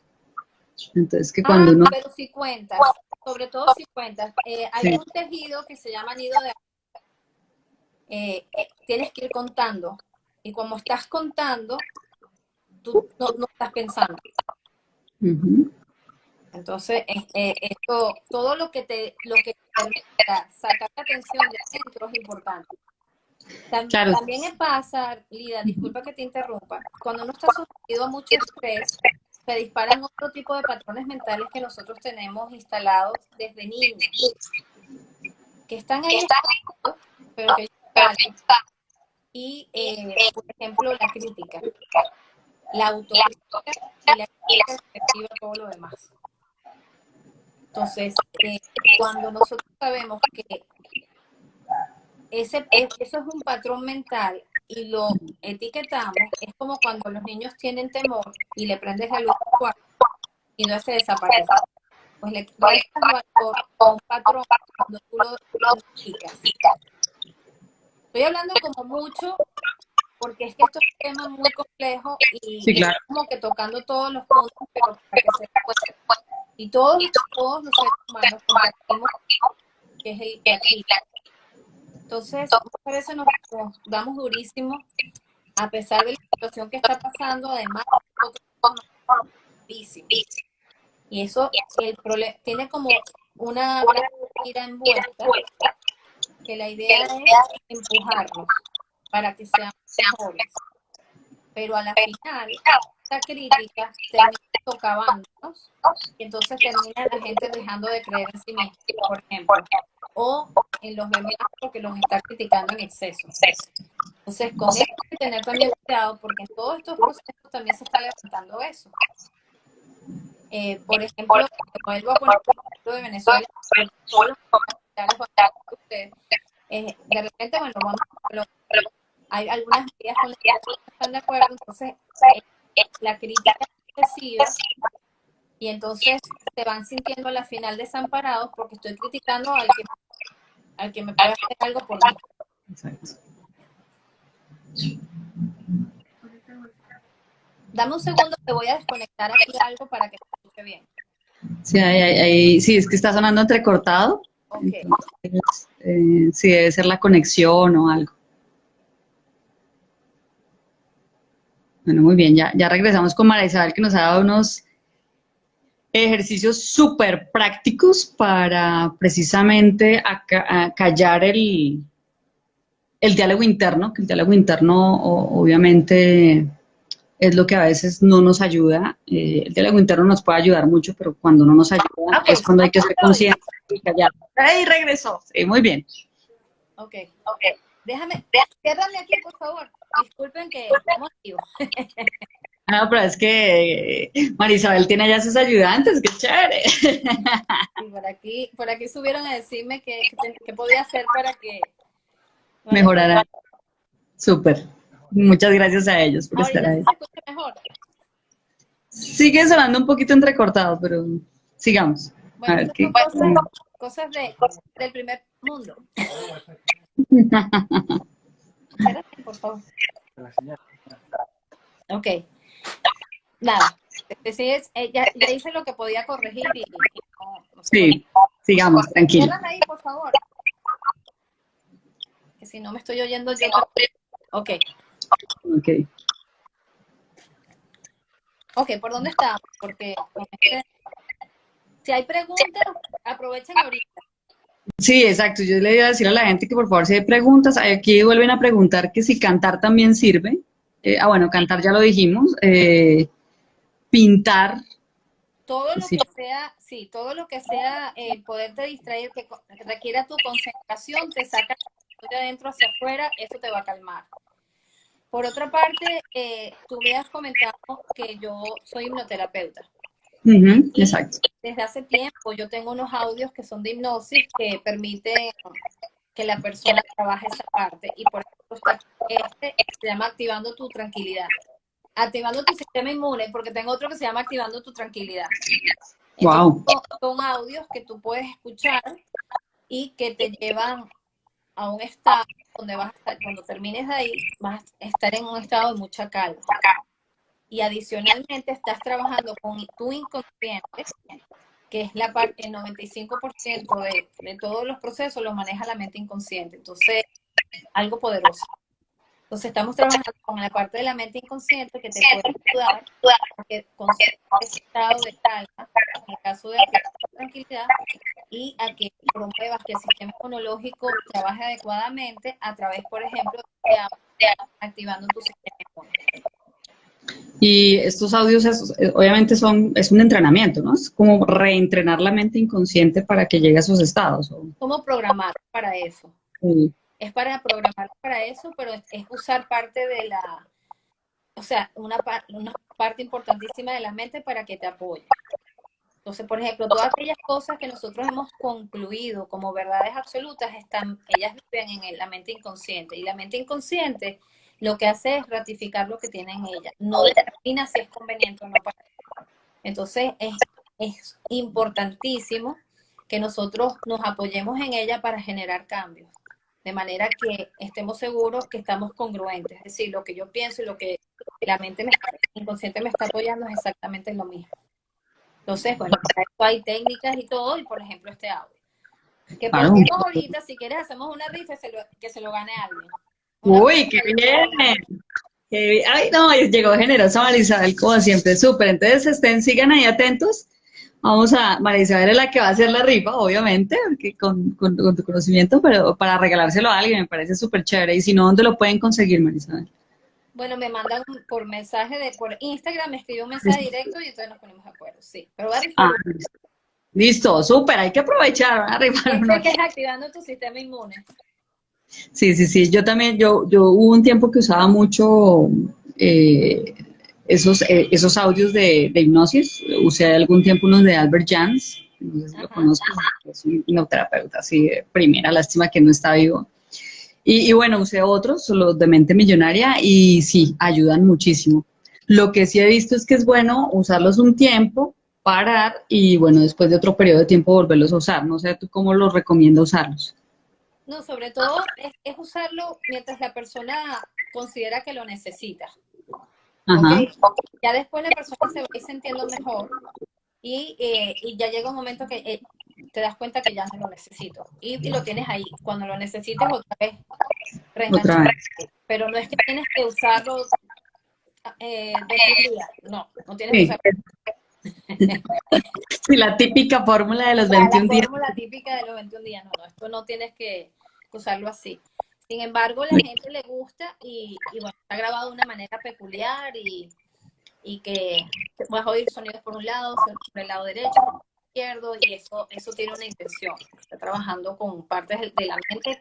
Entonces, que cuando uno... Pero si cuentas, sobre todo si cuentas, hay Sí, un tejido que se llama nido de tienes que ir contando. Y como estás contando, tú no estás pensando. ujú, Entonces, esto, todo lo que te permita sacar la atención de adentro es importante. claro. También me pasa, Lida, disculpa que te interrumpa, cuando uno está sometido a mucho estrés, se disparan otro tipo de patrones mentales que nosotros tenemos instalados desde niños, que están ahí, pero que salen. Y, por ejemplo, la crítica, la autocrítica y la crítica respectiva a todo lo demás. Entonces, cuando nosotros sabemos que eso es un patrón mental y lo etiquetamos, es como cuando los niños tienen temor y le prendes la luz al cuarto y no se desaparece. Pues le restas valor a un patrón cuando tú lo identificas. Estoy hablando como mucho porque es que esto es un tema muy complejo Sí, y es claro. como que tocando todos los puntos, pero para que se pueda. Y todos los seres humanos compartimos que es la crítica. Entonces, muchas veces nos damos durísimo a pesar de la situación que está pasando, además nosotros somos durísimos. Y eso tiene como una gran ira envuelta, que la idea es empujarnos para que seamos mejores. Pero a la final, esta crítica termina socavándonos y entonces termina la gente dejando de creer en sí misma, por ejemplo, o en los demás porque los está criticando en exceso. Entonces, con esto hay que tener también cuidado porque en todos estos procesos también se está levantando eso. Por ejemplo, vuelvo a poner el ejemplo de Venezuela, porque todos los comentarios van a ustedes. De repente, bueno, hay algunas medidas con las que no están de acuerdo, entonces la crítica es excesiva y entonces se van sintiendo a la final desamparados porque estoy criticando al que me puede hacer algo por mí. Exacto. Dame un segundo, te voy a desconectar aquí algo para que te escuche bien. Sí, sí, es que está sonando entrecortado. Ok. Entonces, sí, debe ser la conexión o algo. Bueno, muy bien, ya regresamos con María Isabel, que nos ha dado unos ejercicios súper prácticos para precisamente callar el diálogo interno, que el diálogo interno obviamente es lo que a veces no nos ayuda. El diálogo interno nos puede ayudar mucho, pero cuando no nos ayuda Ok, es cuando hay que ser estoy. consciente y callar. ¡Ey, regresó! Sí, muy bien. Ok. Ciérrame aquí, por favor. Disculpen que estamos activos. No, pero es que Marisabel tiene ya sus ayudantes, qué chévere. Y por aquí subieron a decirme que podía hacer para que no haya Mejorará. problema. Súper. Muchas gracias a ellos por estar Ahorita sí ahí. se escucha mejor. Sigue sonando un poquito entrecortado, pero sigamos. A Bueno, ver esas son qué. cosas del primer mundo. Ciérrame, por favor. Ok. Nada. Ya hice lo que podía corregir y no se puede. Sí, sigamos, tranquilo. Ciérrame ahí, por favor. Que si no me estoy oyendo yo. Ok. Ok. Ok, ¿por dónde estamos? Porque si hay preguntas, aprovechen ahorita. Sí, exacto. Yo le iba a decir a la gente que por favor si hay preguntas, aquí vuelven a preguntar que si cantar también sirve. Bueno, cantar ya lo dijimos. Pintar, Todo lo sí. que sea, sí, todo lo que sea poderte distraer, que requiera tu concentración, te saca de adentro hacia afuera, eso te va a calmar. Por otra parte, tú me has comentado que yo soy hipnoterapeuta. Y exacto. desde hace tiempo yo tengo unos audios que son de hipnosis que permiten que la persona trabaje esa parte. Y por ejemplo, está se llama Activando tu Tranquilidad. Activando tu sistema inmune, porque tengo otro que se llama Activando tu Tranquilidad. Entonces, Wow. son audios que tú puedes escuchar y que te llevan a un estado donde vas a estar, cuando termines de ahí, vas a estar en un estado de mucha calma. Y adicionalmente estás trabajando con tu inconsciente, que es la parte, el 95% de todos los procesos lo maneja la mente inconsciente. Entonces, algo poderoso. Entonces, estamos trabajando con la parte de la mente inconsciente que te puede ayudar a que conserves ese estado de calma, en el caso de activar tranquilidad, y a que promuevas que el sistema inmunológico trabaje adecuadamente a través, por ejemplo, de activando tu sistema inmune. Y estos audios obviamente es un entrenamiento, ¿no? Es como reentrenar la mente inconsciente para que llegue a esos estados. ¿Cómo programar para eso? Sí. Es para programar para eso, pero es usar parte de la, o sea, una parte importantísima de la mente para que te apoye. Entonces, por ejemplo, todas aquellas cosas que nosotros hemos concluido como verdades absolutas, ellas viven en la mente inconsciente. Y la mente inconsciente lo que hace es ratificar lo que tiene en ella. No determina si es conveniente o no para ella. Entonces, es importantísimo que nosotros nos apoyemos en ella para generar cambios. De manera que estemos seguros que estamos congruentes. Es decir, lo que yo pienso y lo que la mente inconsciente me está apoyando es exactamente lo mismo. Entonces, bueno, para eso hay técnicas y todo, y por ejemplo este audio. Que Claro. posteemos ahorita, si quieres, hacemos una rifa que se lo gane a alguien. Una Uy, qué persona que bien. pueda ganar. Ay, no, llegó generosa Marisabel, como siempre, súper. Entonces, sigan ahí atentos. Vamos a, Marisabel es la que va a hacer la rifa, obviamente, porque con tu conocimiento, pero para regalárselo a alguien me parece súper chévere. Y si no, ¿dónde lo pueden conseguir, Marisabel? Bueno, me mandan por mensaje por Instagram, me escribe un mensaje directo y entonces nos ponemos de acuerdo, sí. Pero voy a rifar Ah, uno. listo, súper, hay que aprovechar, van a rifar uno Este que aquí. es activando tu sistema inmune. Sí, sí, sí, yo también, yo hubo un tiempo que usaba mucho esos audios de hipnosis, usé algún tiempo unos de Albert Jans, no sé si lo Ajá. conozco, es un hipnoterapeuta así de primera, lástima que no está vivo. Y bueno, usé otros, los de mente millonaria, y sí, ayudan muchísimo. Lo que sí he visto es que es bueno usarlos un tiempo, parar y bueno, después de otro periodo de tiempo volverlos a usar. No sé, ¿tú cómo los recomiendas usarlos? No, sobre todo es usarlo mientras la persona considera que lo necesita. ¿Ok? Ajá, Ya después la persona se va a ir sintiendo mejor y ya llega un momento que te das cuenta que ya no lo necesito. Y lo tienes ahí. Cuando lo necesites otra vez, otra reenganchar. vez. Pero no es que tienes que usarlo 21 días. No, no tienes que Sí, usarlo. sí, la típica fórmula de los La 21 días. fórmula típica de los 21 días. No, no, esto no tienes que usarlo así. Sin embargo, la gente le gusta y bueno, está grabado de una manera peculiar y que vas a oír sonidos por un lado, sonidos por el lado derecho, por el izquierdo, y eso tiene una intención. Está trabajando con partes de la mente,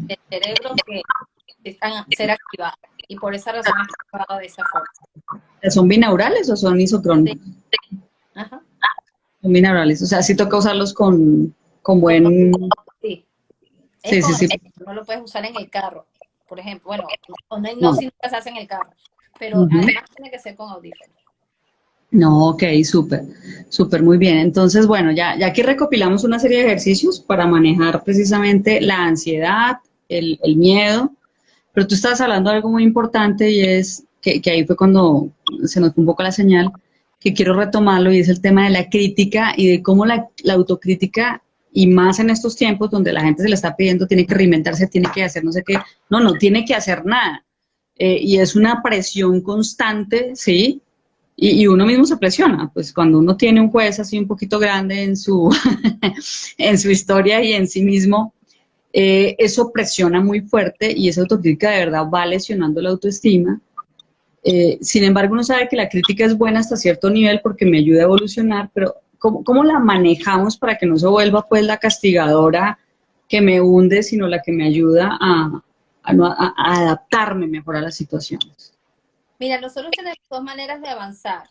del cerebro que están a ser activadas. Y por esa razón está grabado de esa forma. ¿Son binaurales o son Sí. isocrónicos? Ajá. Son binaurales, o sea, sí toca usarlos con Con buen... sí. Es Sí, con sí, sí. no lo puedes usar en el carro, por ejemplo. Bueno, una No. hipnosis nunca se hace en el carro, pero Ujú. además tiene que ser con audífonos. No, ok, súper, súper, muy bien. Entonces, bueno, ya aquí recopilamos una serie de ejercicios para manejar precisamente la ansiedad, el miedo, pero tú estabas hablando de algo muy importante y es que ahí fue cuando se nos fue un poco la señal, que quiero retomarlo y es el tema de la crítica y de cómo la autocrítica, y más en estos tiempos donde la gente se le está pidiendo, tiene que reinventarse, tiene que hacer no sé qué, no tiene que hacer nada. Y es una presión constante, ¿sí? Y uno mismo se presiona, pues cuando uno tiene un juez así un poquito grande en su, en su historia y en sí mismo, eso presiona muy fuerte y esa autocrítica de verdad va lesionando la autoestima. Sin embargo, uno sabe que la crítica es buena hasta cierto nivel porque me ayuda a evolucionar, pero ¿cómo la manejamos para que no se vuelva pues la castigadora que me hunde, sino la que me ayuda a adaptarme mejor a las situaciones? Mira, nosotros tenemos dos maneras de avanzar.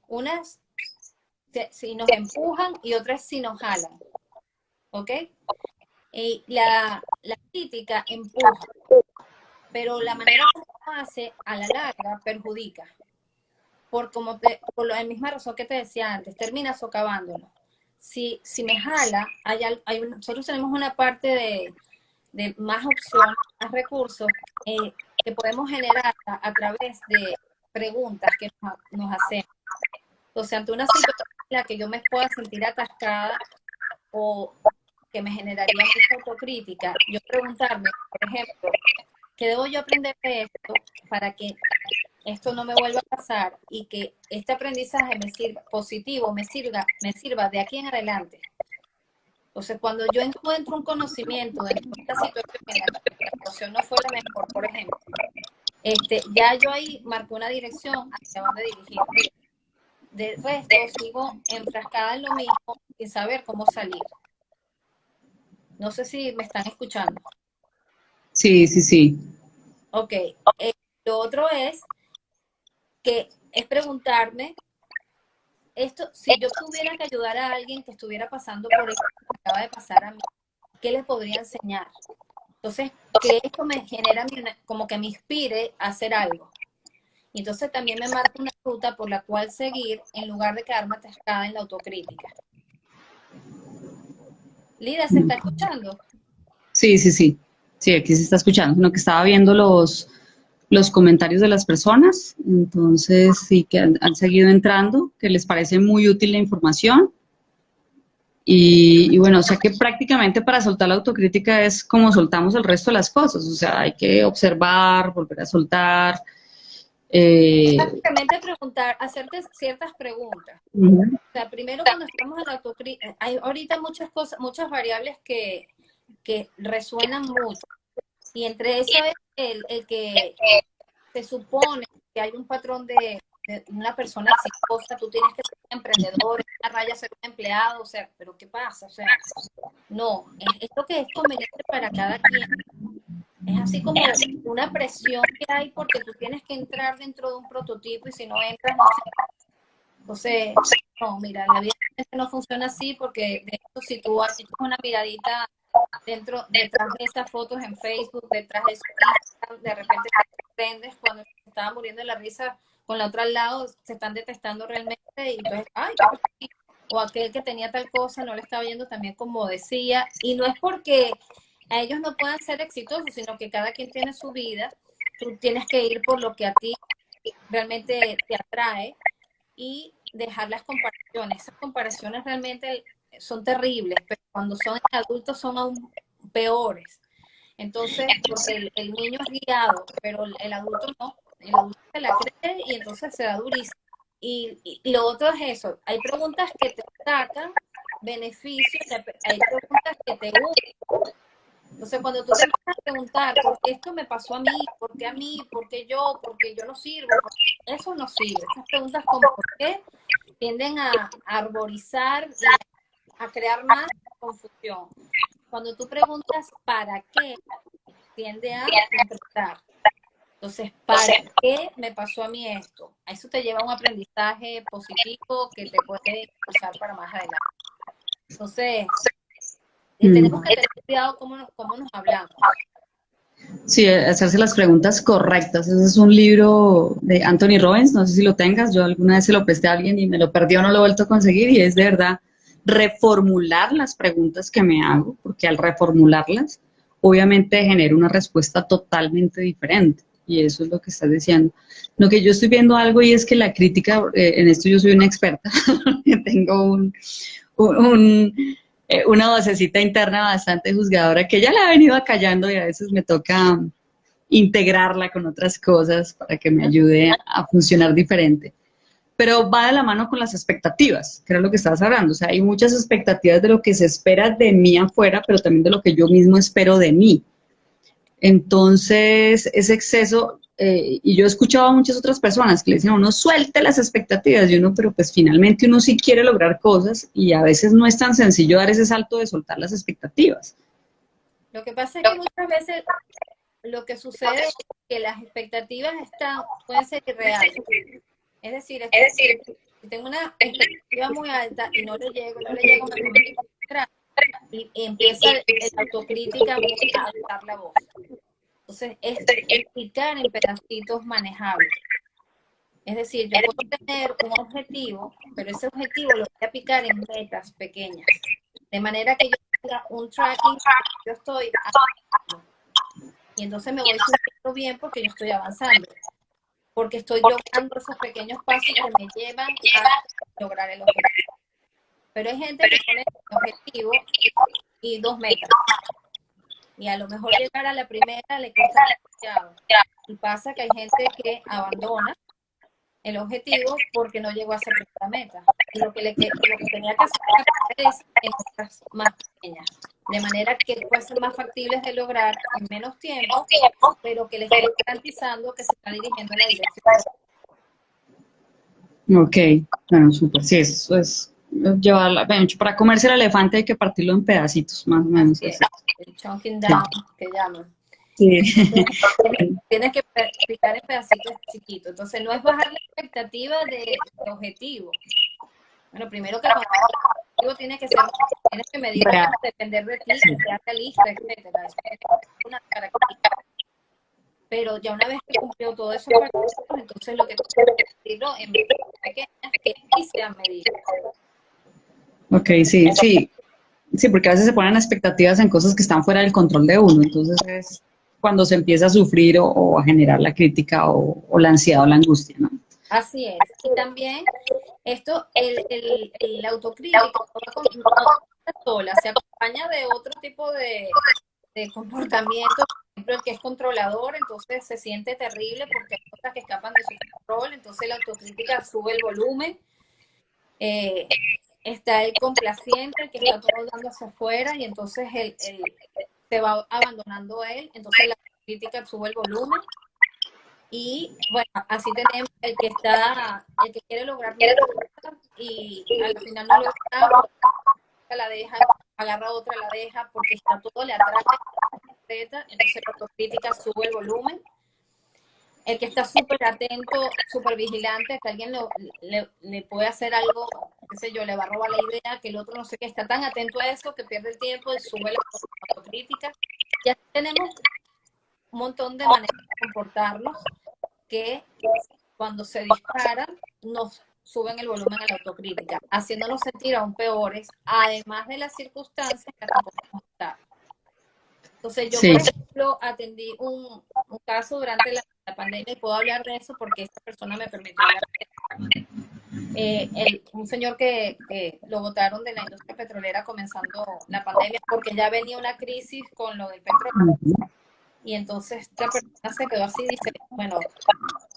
Una es si nos empujan y otra es si nos jalan. ¿Ok? Y la crítica empuja, pero la manera que se hace a la larga perjudica. Por la misma razón que te decía antes, termina socavándonos. Si me jala, nosotros tenemos una parte de más opciones, más recursos que podemos generar a través de preguntas que nos hacemos. Entonces, ante una situación en la que yo me pueda sentir atascada o que me generaría mucha autocrítica, yo preguntarme, por ejemplo, ¿qué debo yo aprender de esto para que esto no me vuelva a pasar y que este aprendizaje me sirva positivo, me sirva de aquí en adelante? Entonces, cuando yo encuentro un conocimiento de esta situación en la que la situación no fue la mejor, por ejemplo, ya yo ahí marco una dirección hacia dónde dirigirme. De resto, sigo enfrascada en lo mismo sin saber cómo salir. No sé si me están escuchando. Sí, sí, sí. Ok. Lo otro es preguntarme, si yo tuviera que ayudar a alguien que estuviera pasando por esto que acaba de pasar a mí, ¿qué le podría enseñar? Entonces, que esto me genera como que me inspire a hacer algo. Y entonces también me marca una ruta por la cual seguir en lugar de quedarme atascada en la autocrítica. Lida, ¿se está escuchando? Sí, sí, sí. Sí, aquí se está escuchando. Sino que estaba viendo los comentarios de las personas. Entonces, sí que han seguido entrando, que les parece muy útil la información. Y bueno, o sea que prácticamente para soltar la autocrítica es como soltamos el resto de las cosas. O sea, hay que observar, volver a soltar. Básicamente hacerte ciertas preguntas. Uh-huh. O sea, primero cuando estamos en la autocrítica, hay ahorita muchas cosas, muchas variables que resuenan mucho. Y entre eso es el que se supone que hay un patrón de una persona exitosa, tú tienes que ser un emprendedor, una raya ser un empleado, o sea, pero ¿qué pasa? O sea, no, es lo que es conveniente para cada quien. Es así como una presión que hay porque tú tienes que entrar dentro de un prototipo y si no entras, no sé. Entonces, no, mira, la vida no funciona así porque de hecho, si tú haces una miradita detrás de esas fotos en Facebook, detrás de su Instagram, de repente te sorprendes cuando se estaba muriendo de la risa con la otra al lado, se están detestando realmente y entonces, ay, ¿qué pasó aquí? O aquel que tenía tal cosa no le estaba viendo también como decía, y no es porque a ellos no puedan ser exitosos, sino que cada quien tiene su vida, tú tienes que ir por lo que a ti realmente te atrae y dejar las comparaciones. Esas comparaciones realmente son terribles, pero cuando son adultos son aún peores. Entonces, porque el niño es guiado, pero el adulto no. El adulto se la cree y entonces se da durísimo. Y lo otro es eso. Hay preguntas que te sacan beneficios, hay preguntas que te unen. Entonces, cuando tú te empiezas a preguntar, ¿por qué esto me pasó a mí? ¿Por qué a mí? ¿Por qué yo? ¿Por qué yo no sirvo? Eso no sirve. Esas preguntas como ¿por qué? Tienden a arborizar y a crear más confusión. Cuando tú preguntas ¿para qué? Tiende a concretar. Entonces, ¿para qué me pasó a mí esto? A eso te lleva a un aprendizaje positivo que te puede usar para más adelante. Entonces, tenemos que tener cuidado cómo nos hablamos. Sí, hacerse las preguntas correctas. Ese es un libro de Anthony Robbins, no sé si lo tengas, yo alguna vez se lo presté a alguien y me lo perdió, no lo he vuelto a conseguir y es de verdad reformular las preguntas que me hago, porque al reformularlas, obviamente genero una respuesta totalmente diferente y eso es lo que estás diciendo. Lo que yo estoy viendo algo y es que la crítica, en esto yo soy una experta, tengo una vocecita interna bastante juzgadora que ya la ha venido acallando y a veces me toca integrarla con otras cosas para que me ayude a funcionar diferente. Pero va de la mano con las expectativas, que era lo que estabas hablando. O sea, hay muchas expectativas de lo que se espera de mí afuera, pero también de lo que yo mismo espero de mí. Entonces, ese exceso, y yo he escuchado a muchas otras personas que le dicen a uno, suelte las expectativas, y uno, pero pues finalmente uno sí quiere lograr cosas y a veces no es tan sencillo dar ese salto de soltar las expectativas. Lo que pasa es que muchas veces lo que sucede es que las expectativas pueden ser irreales. Es decir, si tengo una expectativa muy alta y no le llego, me comienzo a frustrar y empieza el autocrítica a alzar la voz. Entonces, es picar en pedacitos manejables. Es decir, yo puedo tener un objetivo, pero ese objetivo lo voy a picar en metas pequeñas. De manera que yo tenga un tracking, yo estoy avanzando. Y entonces me voy sintiendo bien porque yo estoy avanzando. Porque estoy logrando esos pequeños pasos que me llevan a lograr el objetivo. Pero hay gente que pone un objetivo y 2 metas. Y a lo mejor llegar a la primera le cuesta demasiado. Y pasa que hay gente que abandona el objetivo porque no llegó a esa primera meta. Y lo que tenía que hacer es en otras más pequeñas. De manera que fuesen más factibles de lograr en menos tiempo, pero que les esté garantizando que se está dirigiendo en la dirección. Ok, bueno, súper, sí, eso es llevarla, bueno, para comerse el elefante hay que partirlo en pedacitos, más o menos. Así es, el chunking down, que llaman. Sí. Tienes que picar en pedacitos chiquitos. Entonces, no es bajar la expectativa de objetivo. Bueno, primero que cuando el objetivo tiene que ser, tienes que medir, depender de ti, que sea realista, etcétera. Eso es una característica. Pero ya una vez que cumplió todo eso, entonces lo que tienes que medirlo en metas pequeñas que sí sean medibles. Ok, sí, sí. Sí, porque a veces se ponen expectativas en cosas que están fuera del control de uno, entonces es cuando se empieza a sufrir o a generar la crítica o la ansiedad o la angustia, ¿no? Así es. Y también esto, el autocrítica sola, se acompaña de otro tipo de comportamiento, por ejemplo, el que es controlador, entonces se siente terrible porque hay cosas que escapan de su control, entonces la autocrítica sube el volumen. Está el complaciente, el que está todo dando hacia afuera, y entonces se va abandonando él, entonces la crítica sube el volumen. Y bueno, así tenemos el que quiere lograr y al final no logra, la deja, agarra otra, la deja, porque está todo, le atrae, entonces la autocrítica sube el volumen. El que está súper atento, súper vigilante, que alguien le puede hacer algo, qué sé yo, le va a robar la idea, que el otro no sé qué, está tan atento a eso que pierde el tiempo y sube la autocrítica. Ya tenemos un montón de maneras de comportarnos que cuando se disparan nos suben el volumen a la autocrítica, haciéndonos sentir aún peores, además de las circunstancias que podemos estar. Entonces yo, por ejemplo, atendí un caso durante la pandemia y puedo hablar de eso porque esta persona me permitió hablar de eso. Un señor que lo botaron de la industria petrolera comenzando la pandemia porque ya venía una crisis con lo del petróleo. Y entonces esta persona se quedó así y dice, bueno,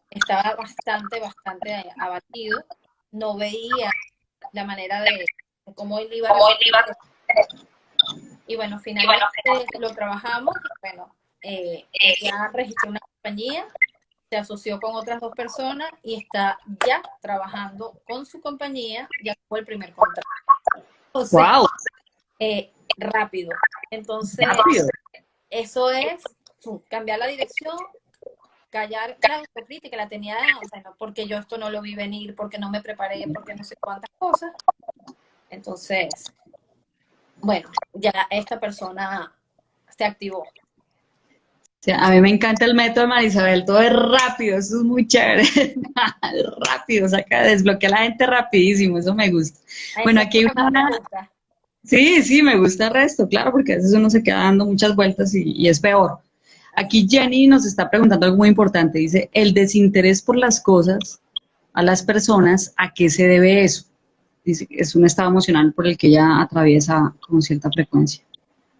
estaba bastante abatido, no veía la manera de cómo él iba a resolver. Y bueno, finalmente lo trabajamos y bueno, ya registró una compañía, se asoció con otras 2 personas y está ya trabajando con su compañía, ya fue el primer contrato. Entonces, wow. Rápido. Entonces, eso es cambiar la dirección, callar la autocrítica, la tenía, o sea, no, porque yo esto no lo vi venir, porque no me preparé, porque no sé cuántas cosas. Entonces, bueno, ya esta persona se activó. O sea, a mí me encanta el método de Marisabel, todo es rápido, eso es muy chévere, rápido, desbloquea a la gente rapidísimo, eso me gusta. Bueno, aquí hay una... Sí, sí, me gusta el resto, claro, porque a veces uno se queda dando muchas vueltas y es peor. Aquí Jenny nos está preguntando algo muy importante, dice, el desinterés por las cosas, a las personas, ¿a qué se debe eso? Dice que es un estado emocional por el que ella atraviesa con cierta frecuencia.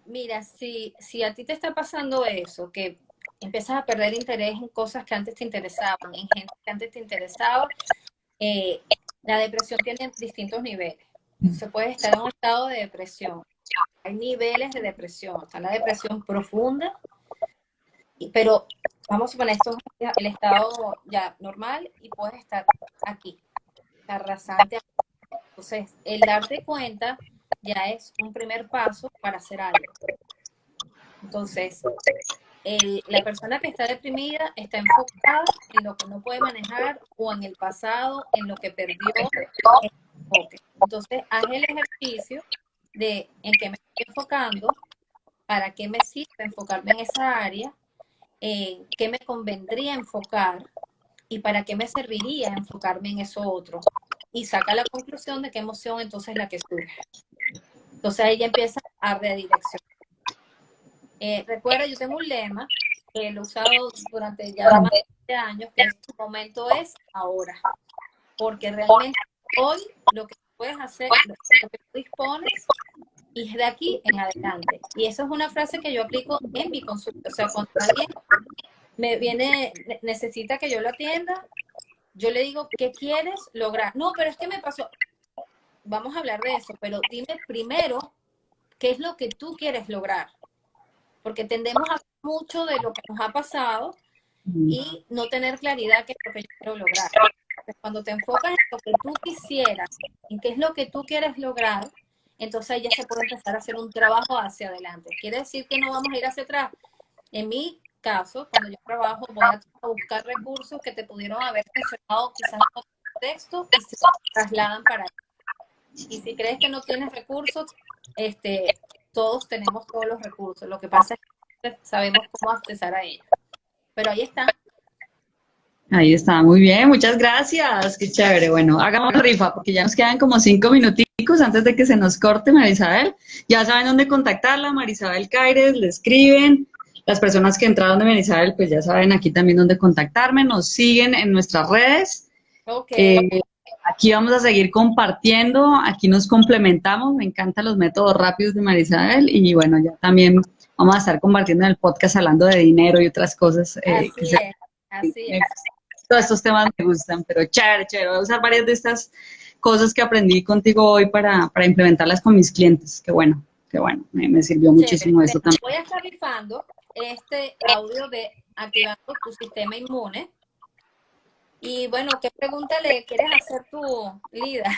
Mira, si a ti te está pasando eso, que empiezas a perder interés en cosas que antes te interesaban, en gente que antes te interesaba, la depresión tiene distintos niveles. Se puede estar en un estado de depresión. Hay niveles de depresión. Está la depresión profunda, pero vamos a poner esto el estado ya normal y puedes estar aquí, arrasante. Entonces, el darte cuenta ya es un primer paso para hacer algo. Entonces, la persona que está deprimida está enfocada en lo que no puede manejar o en el pasado, en lo que perdió el enfoque. Entonces, haz el ejercicio de en qué me estoy enfocando, para qué me sirve enfocarme en esa área, en qué me convendría enfocar y para qué me serviría enfocarme en eso otro. Y saca la conclusión de qué emoción entonces es la que surge. Entonces ahí ya empieza a redireccionar. Recuerda, yo tengo un lema que lo he usado durante ya más de años, que es: tu momento es ahora. Porque realmente hoy lo que puedes hacer, lo que tú dispones, y es de aquí en adelante. Y eso es una frase que yo aplico en mi consulta. O sea, cuando alguien me viene, necesita que yo lo atienda, yo le digo, ¿qué quieres lograr? No, pero es que me pasó. Vamos a hablar de eso, pero dime primero qué es lo que tú quieres lograr. Porque tendemos a hablar mucho de lo que nos ha pasado y no tener claridad qué es lo que yo quiero lograr. Entonces, cuando te enfocas en lo que tú quisieras, en qué es lo que tú quieres lograr, entonces ahí ya se puede empezar a hacer un trabajo hacia adelante. Quiere decir que no vamos a ir hacia atrás. En mi caso, cuando yo trabajo, voy a buscar recursos que te pudieron haber funcionado quizás en otro contexto y se trasladan para allá. Y si crees que no tienes recursos, todos tenemos todos los recursos. Lo que pasa es que sabemos cómo accesar a ellos. Pero ahí está. Ahí está, muy bien, muchas gracias, qué chévere. Bueno, hagamos rifa porque ya nos quedan como 5 minuticos antes de que se nos corte, Marisabel. Ya saben dónde contactarla, Marisabel Caires, le escriben. Las personas que entraron de Marisabel, pues ya saben aquí también dónde contactarme, nos siguen en nuestras redes. Okay. Aquí vamos a seguir compartiendo, aquí nos complementamos, me encantan los métodos rápidos de Marisabel y bueno, ya también vamos a estar compartiendo en el podcast hablando de dinero y otras cosas. Así es. Todos estos temas me gustan, pero chévere, chévere. Voy a usar varias de estas cosas que aprendí contigo hoy para implementarlas con mis clientes. Qué bueno, me sirvió muchísimo eso también. Voy a estar rifando este audio de Activando tu Sistema Inmune. Y bueno, ¿qué pregunta le quieres hacer tú, Lida?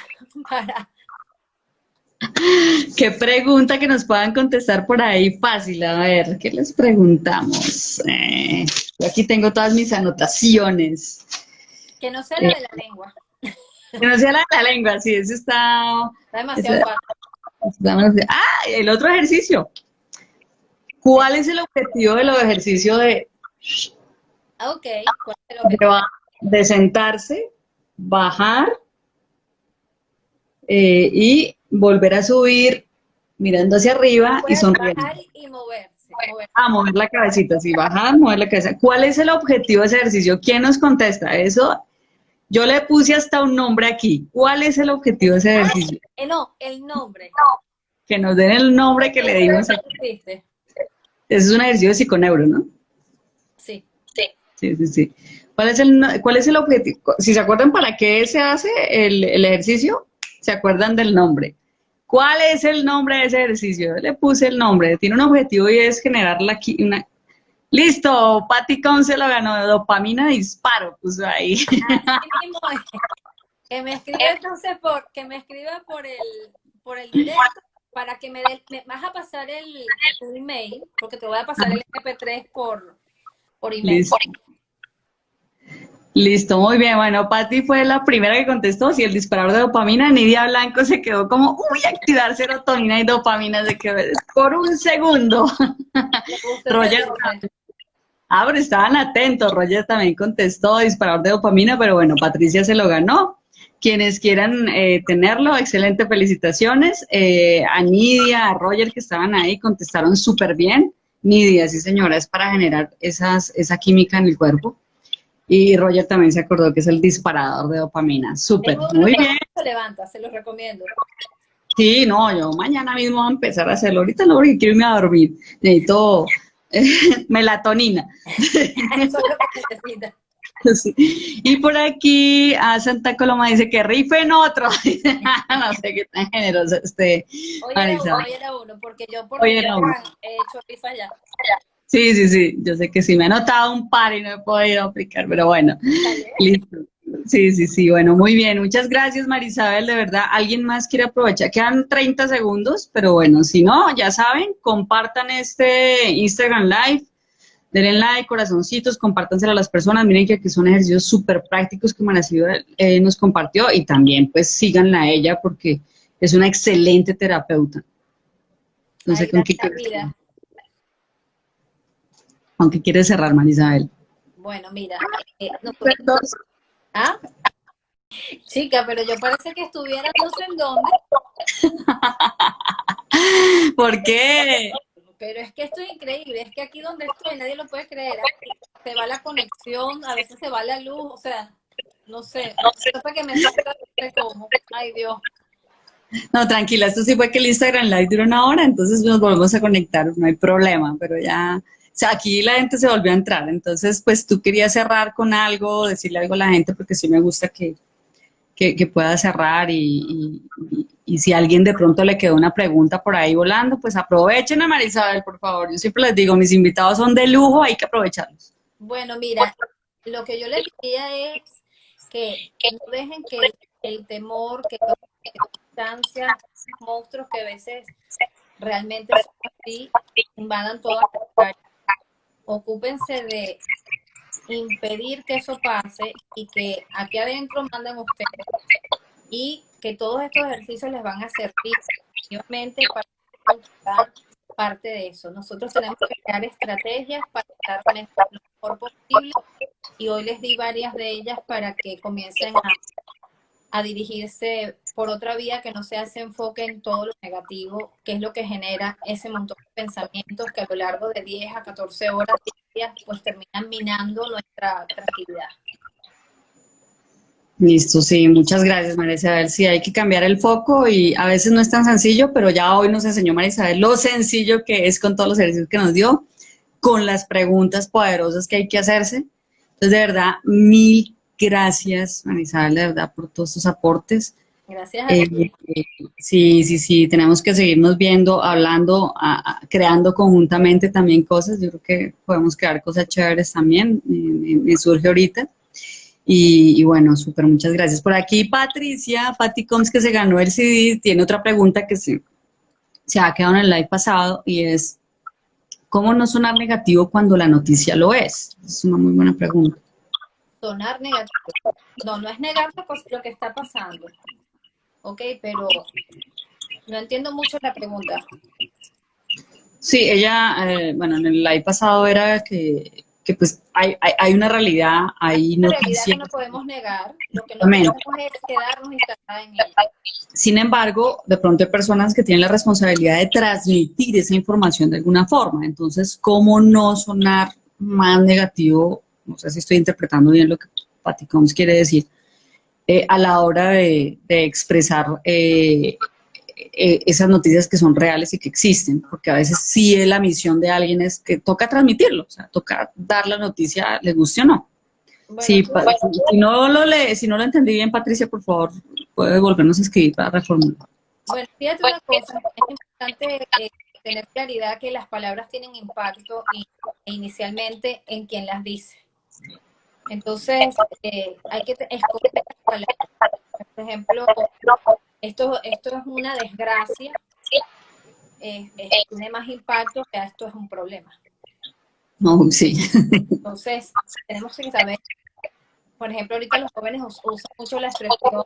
¿Qué pregunta que nos puedan contestar por ahí fácil? A ver, ¿qué les preguntamos? Yo aquí tengo todas mis anotaciones. Que no sea la de la lengua. Que no sea la de la lengua, sí, eso está demasiado fácil. El otro ejercicio. ¿Cuál es el objetivo de los ejercicios de... Ok, ¿cuál es el objetivo? De sentarse, bajar y volver a subir mirando hacia arriba y sonriendo. Bajar y moverse. Mover la cabecita, sí, bajar, mover la cabeza. ¿Cuál es el objetivo de ese ejercicio? ¿Quién nos contesta? Eso, yo le puse hasta un nombre aquí. ¿Cuál es el objetivo de ese ejercicio? No, el nombre. Que nos den el nombre que le dimos aquí. Ese es un ejercicio de psiconeuro, ¿no? Sí. Sí. ¿Cuál es el objetivo? Si se acuerdan para qué se hace el ejercicio, se acuerdan del nombre. ¿Cuál es el nombre de ese ejercicio? Le puse el nombre. Tiene un objetivo y es generar una... ¡Listo! Pati Con se lo ganó de dopamina disparo. Puso ahí. Así mismo es. Que me escriba entonces por el directo para que me vas a pasar tu email, porque te voy a pasar el MP3 por email. Listo, muy bien. Bueno, Pati fue la primera que contestó. Si el disparador de dopamina, Nidia Blanco se quedó como, activar serotonina y dopamina se quedó por un segundo. Roger, pero estaban atentos. Roger también contestó disparador de dopamina, pero bueno, Patricia se lo ganó. Quienes quieran tenerlo, excelente, felicitaciones. A Nidia, a Roger que estaban ahí, contestaron súper bien. Nidia, sí señora, es para generar esa química en el cuerpo. Y Roger también se acordó que es el disparador de dopamina. Súper, muy bien. Se levanta, se los recomiendo. Sí, no, yo mañana mismo voy a empezar a hacerlo. Ahorita no, porque quiero irme a dormir. Necesito melatonina. Eso es lo que necesitas. Sí. Y por aquí a Santa Coloma dice que rifen otro. No sé qué tan generoso Hoy era uno, porque yo he hecho rifa ya. Sí, yo sé que sí, me he anotado un par y no he podido aplicar, pero bueno, listo. Sí, bueno, muy bien, muchas gracias Marisabel, de verdad. ¿Alguien más quiere aprovechar? Quedan 30 segundos, pero bueno, si no, ya saben, compartan este Instagram Live, denle like, corazoncitos, compártanselo a las personas. Miren que aquí son ejercicios súper prácticos que Manacía nos compartió y también pues síganla a ella porque es una excelente terapeuta. No sé Ay, con qué, gracias, vida. con qué quieres cerrar, Marisabel. Bueno, mira, nosotros... ¿Ah? Chica, pero yo parece que estuviera no sé en dónde. ¿Por qué? Pero es que esto es increíble, es que aquí donde estoy nadie lo puede creer. Aquí se va la conexión, a veces se va la luz, o sea, no sé, no sé que me salga, no sé cómo. Ay, Dios. No, tranquila, esto sí fue que el Instagram Live duró una hora, entonces nos volvemos a conectar, no hay problema, pero ya, o sea, aquí la gente se volvió a entrar, entonces pues tú querías cerrar con algo, decirle algo a la gente, porque sí me gusta que pueda cerrar y si a alguien de pronto le quedó una pregunta por ahí volando, pues aprovechen a Marisabel, por favor, yo siempre les digo, mis invitados son de lujo, hay que aprovecharlos. Bueno, mira, lo que yo les diría es que no dejen que el temor, que las circunstancias, monstruos que a veces realmente son así, invadan todas las áreas. Ocúpense de impedir que eso pase y que aquí adentro mandan ustedes y que todos estos ejercicios les van a servir efectivamente para conquistar parte de eso. Nosotros tenemos que crear estrategias para estar lo mejor posible y hoy les di varias de ellas para que comiencen a dirigirse por otra vía que no sea ese enfoque en todo lo negativo, que es lo que genera ese montón de pensamientos que a lo largo de 10 a 14 horas diarias pues terminan minando nuestra tranquilidad. Listo, sí, muchas gracias, María Isabel. Sí, hay que cambiar el foco y a veces no es tan sencillo, pero ya hoy nos enseñó María Isabel lo sencillo que es con todos los ejercicios que nos dio, con las preguntas poderosas que hay que hacerse. Entonces, de verdad, mil gracias, María Isabel, de verdad, por todos tus aportes. Gracias a ti. Sí, sí, sí, tenemos que seguirnos viendo, hablando, creando conjuntamente también cosas. Yo creo que podemos crear cosas chéveres también, me surge ahorita. Y bueno, súper, muchas gracias. Por aquí Patricia, Patti Combs, que se ganó el CD, tiene otra pregunta que se ha quedado en el live pasado y es, ¿cómo no sonar negativo cuando la noticia lo es? Es una muy buena pregunta. Sonar negativo. No, no es negar lo que está pasando. Ok, pero no entiendo mucho la pregunta. Sí, ella, bueno, en el live pasado era que pues hay una realidad, hay Una realidad noticias. que no podemos negar, lo que no podemos es quedarnos instalados en ella. Sin embargo, de pronto hay personas que tienen la responsabilidad de transmitir esa información de alguna forma. Entonces, ¿cómo no sonar más negativo? No sé si estoy interpretando bien lo que Patti Combs quiere decir, a la hora de expresar esas noticias que son reales y que existen, porque a veces sí la misión de alguien es que toca transmitirlo, o sea, toca dar la noticia, le guste o no. Bueno, Sí, si no lo entendí bien, Patricia, por favor, puede volvernos a escribir para reformular. bueno, fíjate una cosa, es importante tener claridad que las palabras tienen impacto inicialmente en quien las dice. Entonces, hay que escoger las palabras. Por ejemplo, esto es una desgracia, tiene más impacto que esto es un problema. No, sí. Entonces, tenemos que saber, por ejemplo, ahorita los jóvenes usan mucho la expresión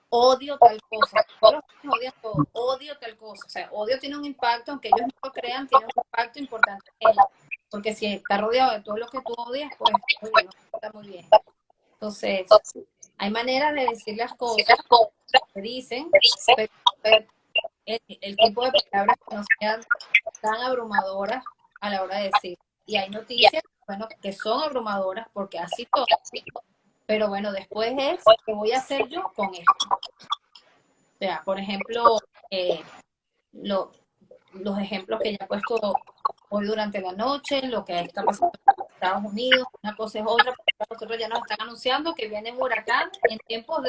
odio tal cosa. Todos los jóvenes odian todo, odio tal cosa. O sea, odio tiene un impacto, aunque ellos no lo crean, tiene un impacto importante en ellos. Porque si está rodeado de todo lo que tú odias, pues oye, no está muy bien. Entonces, hay maneras de decir las cosas, se dicen, pero el tipo de palabras que no sean tan abrumadoras a la hora de decir. Y hay noticias, bueno, que son abrumadoras porque así todo. Pero bueno, después es, ¿qué voy a hacer yo con esto? O sea, por ejemplo, los ejemplos que ya he puesto hoy durante la noche, lo que está pasando en Estados Unidos, una cosa es otra, porque nosotros ya nos están anunciando que viene un huracán en tiempos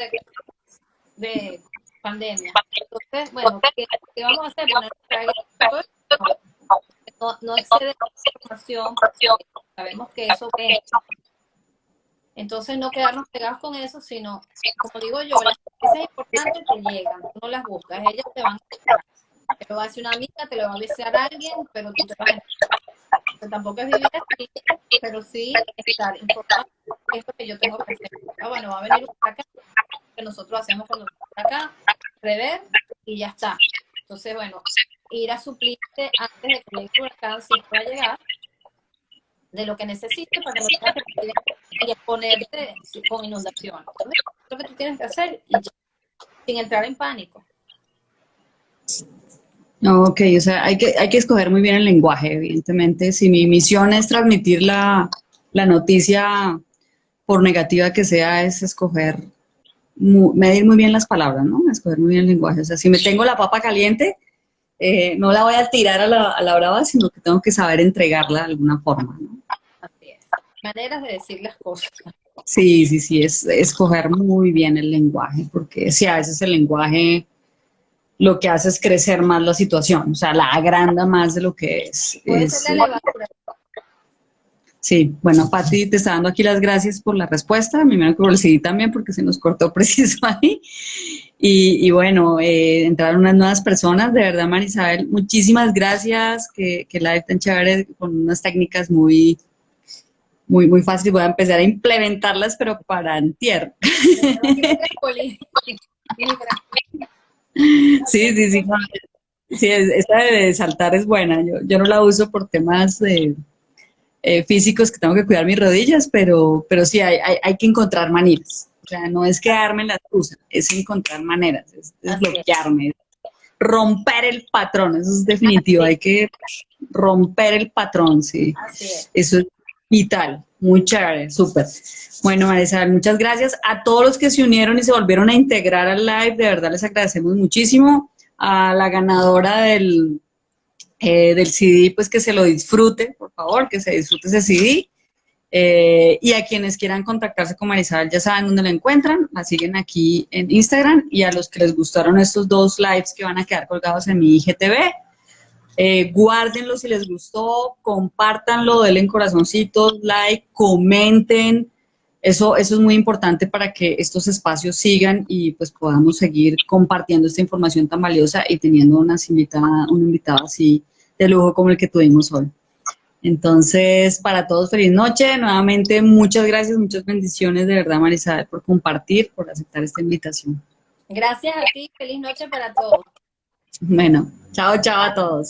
de pandemia. Entonces, bueno, ¿qué vamos a hacer? No excede la información, porque sabemos que eso es. Entonces, no quedarnos pegados con eso, sino, como digo yo, las noticias importantes te llegan, tú no las buscas, ellas te van a llegar. Te lo va a decir una amiga, te lo va a avisar alguien, pero tú te vas a sea, tampoco es vivir así, pero sí estar informado de esto que yo tengo que hacer. Ah, bueno, va a venir un huracán, que nosotros hacemos cuando viene un huracán, prever y ya está. Entonces, bueno, ir a suplirte antes de que llegue el huracán, si esto va a llegar, de lo que necesites para que no tengas que pedir y exponerte con inundación. Entonces, lo que tú tienes que hacer y ya, sin entrar en pánico. Ok, o sea, hay que escoger muy bien el lenguaje, evidentemente. Si mi misión es transmitir la noticia, por negativa que sea, es escoger, medir muy bien las palabras, ¿no? Escoger muy bien el lenguaje. O sea, si me tengo la papa caliente, no la voy a tirar a la brava, sino que tengo que saber entregarla de alguna forma, ¿no? Así es. Maneras de decir las cosas. Sí, sí, sí, es escoger muy bien el lenguaje, porque sí, a veces el lenguaje lo que hace es crecer más la situación, o sea, la agranda más de lo que es. Puede ser la levadura. Sí, bueno, Pati, te está dando aquí las gracias por la respuesta, a mí me por el CD también, porque se nos cortó preciso ahí. Y bueno, entraron unas nuevas personas, de verdad, Marisabel, muchísimas gracias, que live tan chévere, con unas técnicas muy, muy, muy fáciles, voy a empezar a implementarlas, pero para antier. Sí, sí, sí, no, sí, esta de saltar es buena, yo no la uso por temas físicos que tengo que cuidar mis rodillas, pero sí, hay que encontrar maneras. O sea, no es quedarme en la excusa, es encontrar maneras, es desbloquearme, romper el patrón, eso es definitivo, hay que romper el patrón, sí. Así es. Eso es vital, muy chévere, súper. Bueno, Marisabel, muchas gracias a todos los que se unieron y se volvieron a integrar al live, de verdad les agradecemos muchísimo. A la ganadora del CD, pues que se lo disfrute, por favor, que se disfrute ese CD. Y a quienes quieran contactarse con Marisabel ya saben dónde la encuentran, la siguen aquí en Instagram, y a los que les gustaron estos dos lives que van a quedar colgados en mi IGTV, guárdenlo si les gustó, compártanlo, denle corazoncitos, like, comenten, eso es muy importante para que estos espacios sigan y pues podamos seguir compartiendo esta información tan valiosa y teniendo un invitado así de lujo como el que tuvimos hoy. Entonces, para todos, feliz noche. Nuevamente, muchas gracias, muchas bendiciones de verdad, Marisabel, por compartir, por aceptar esta invitación. Gracias a ti, feliz noche para todos. Bueno, chao, chao a todos.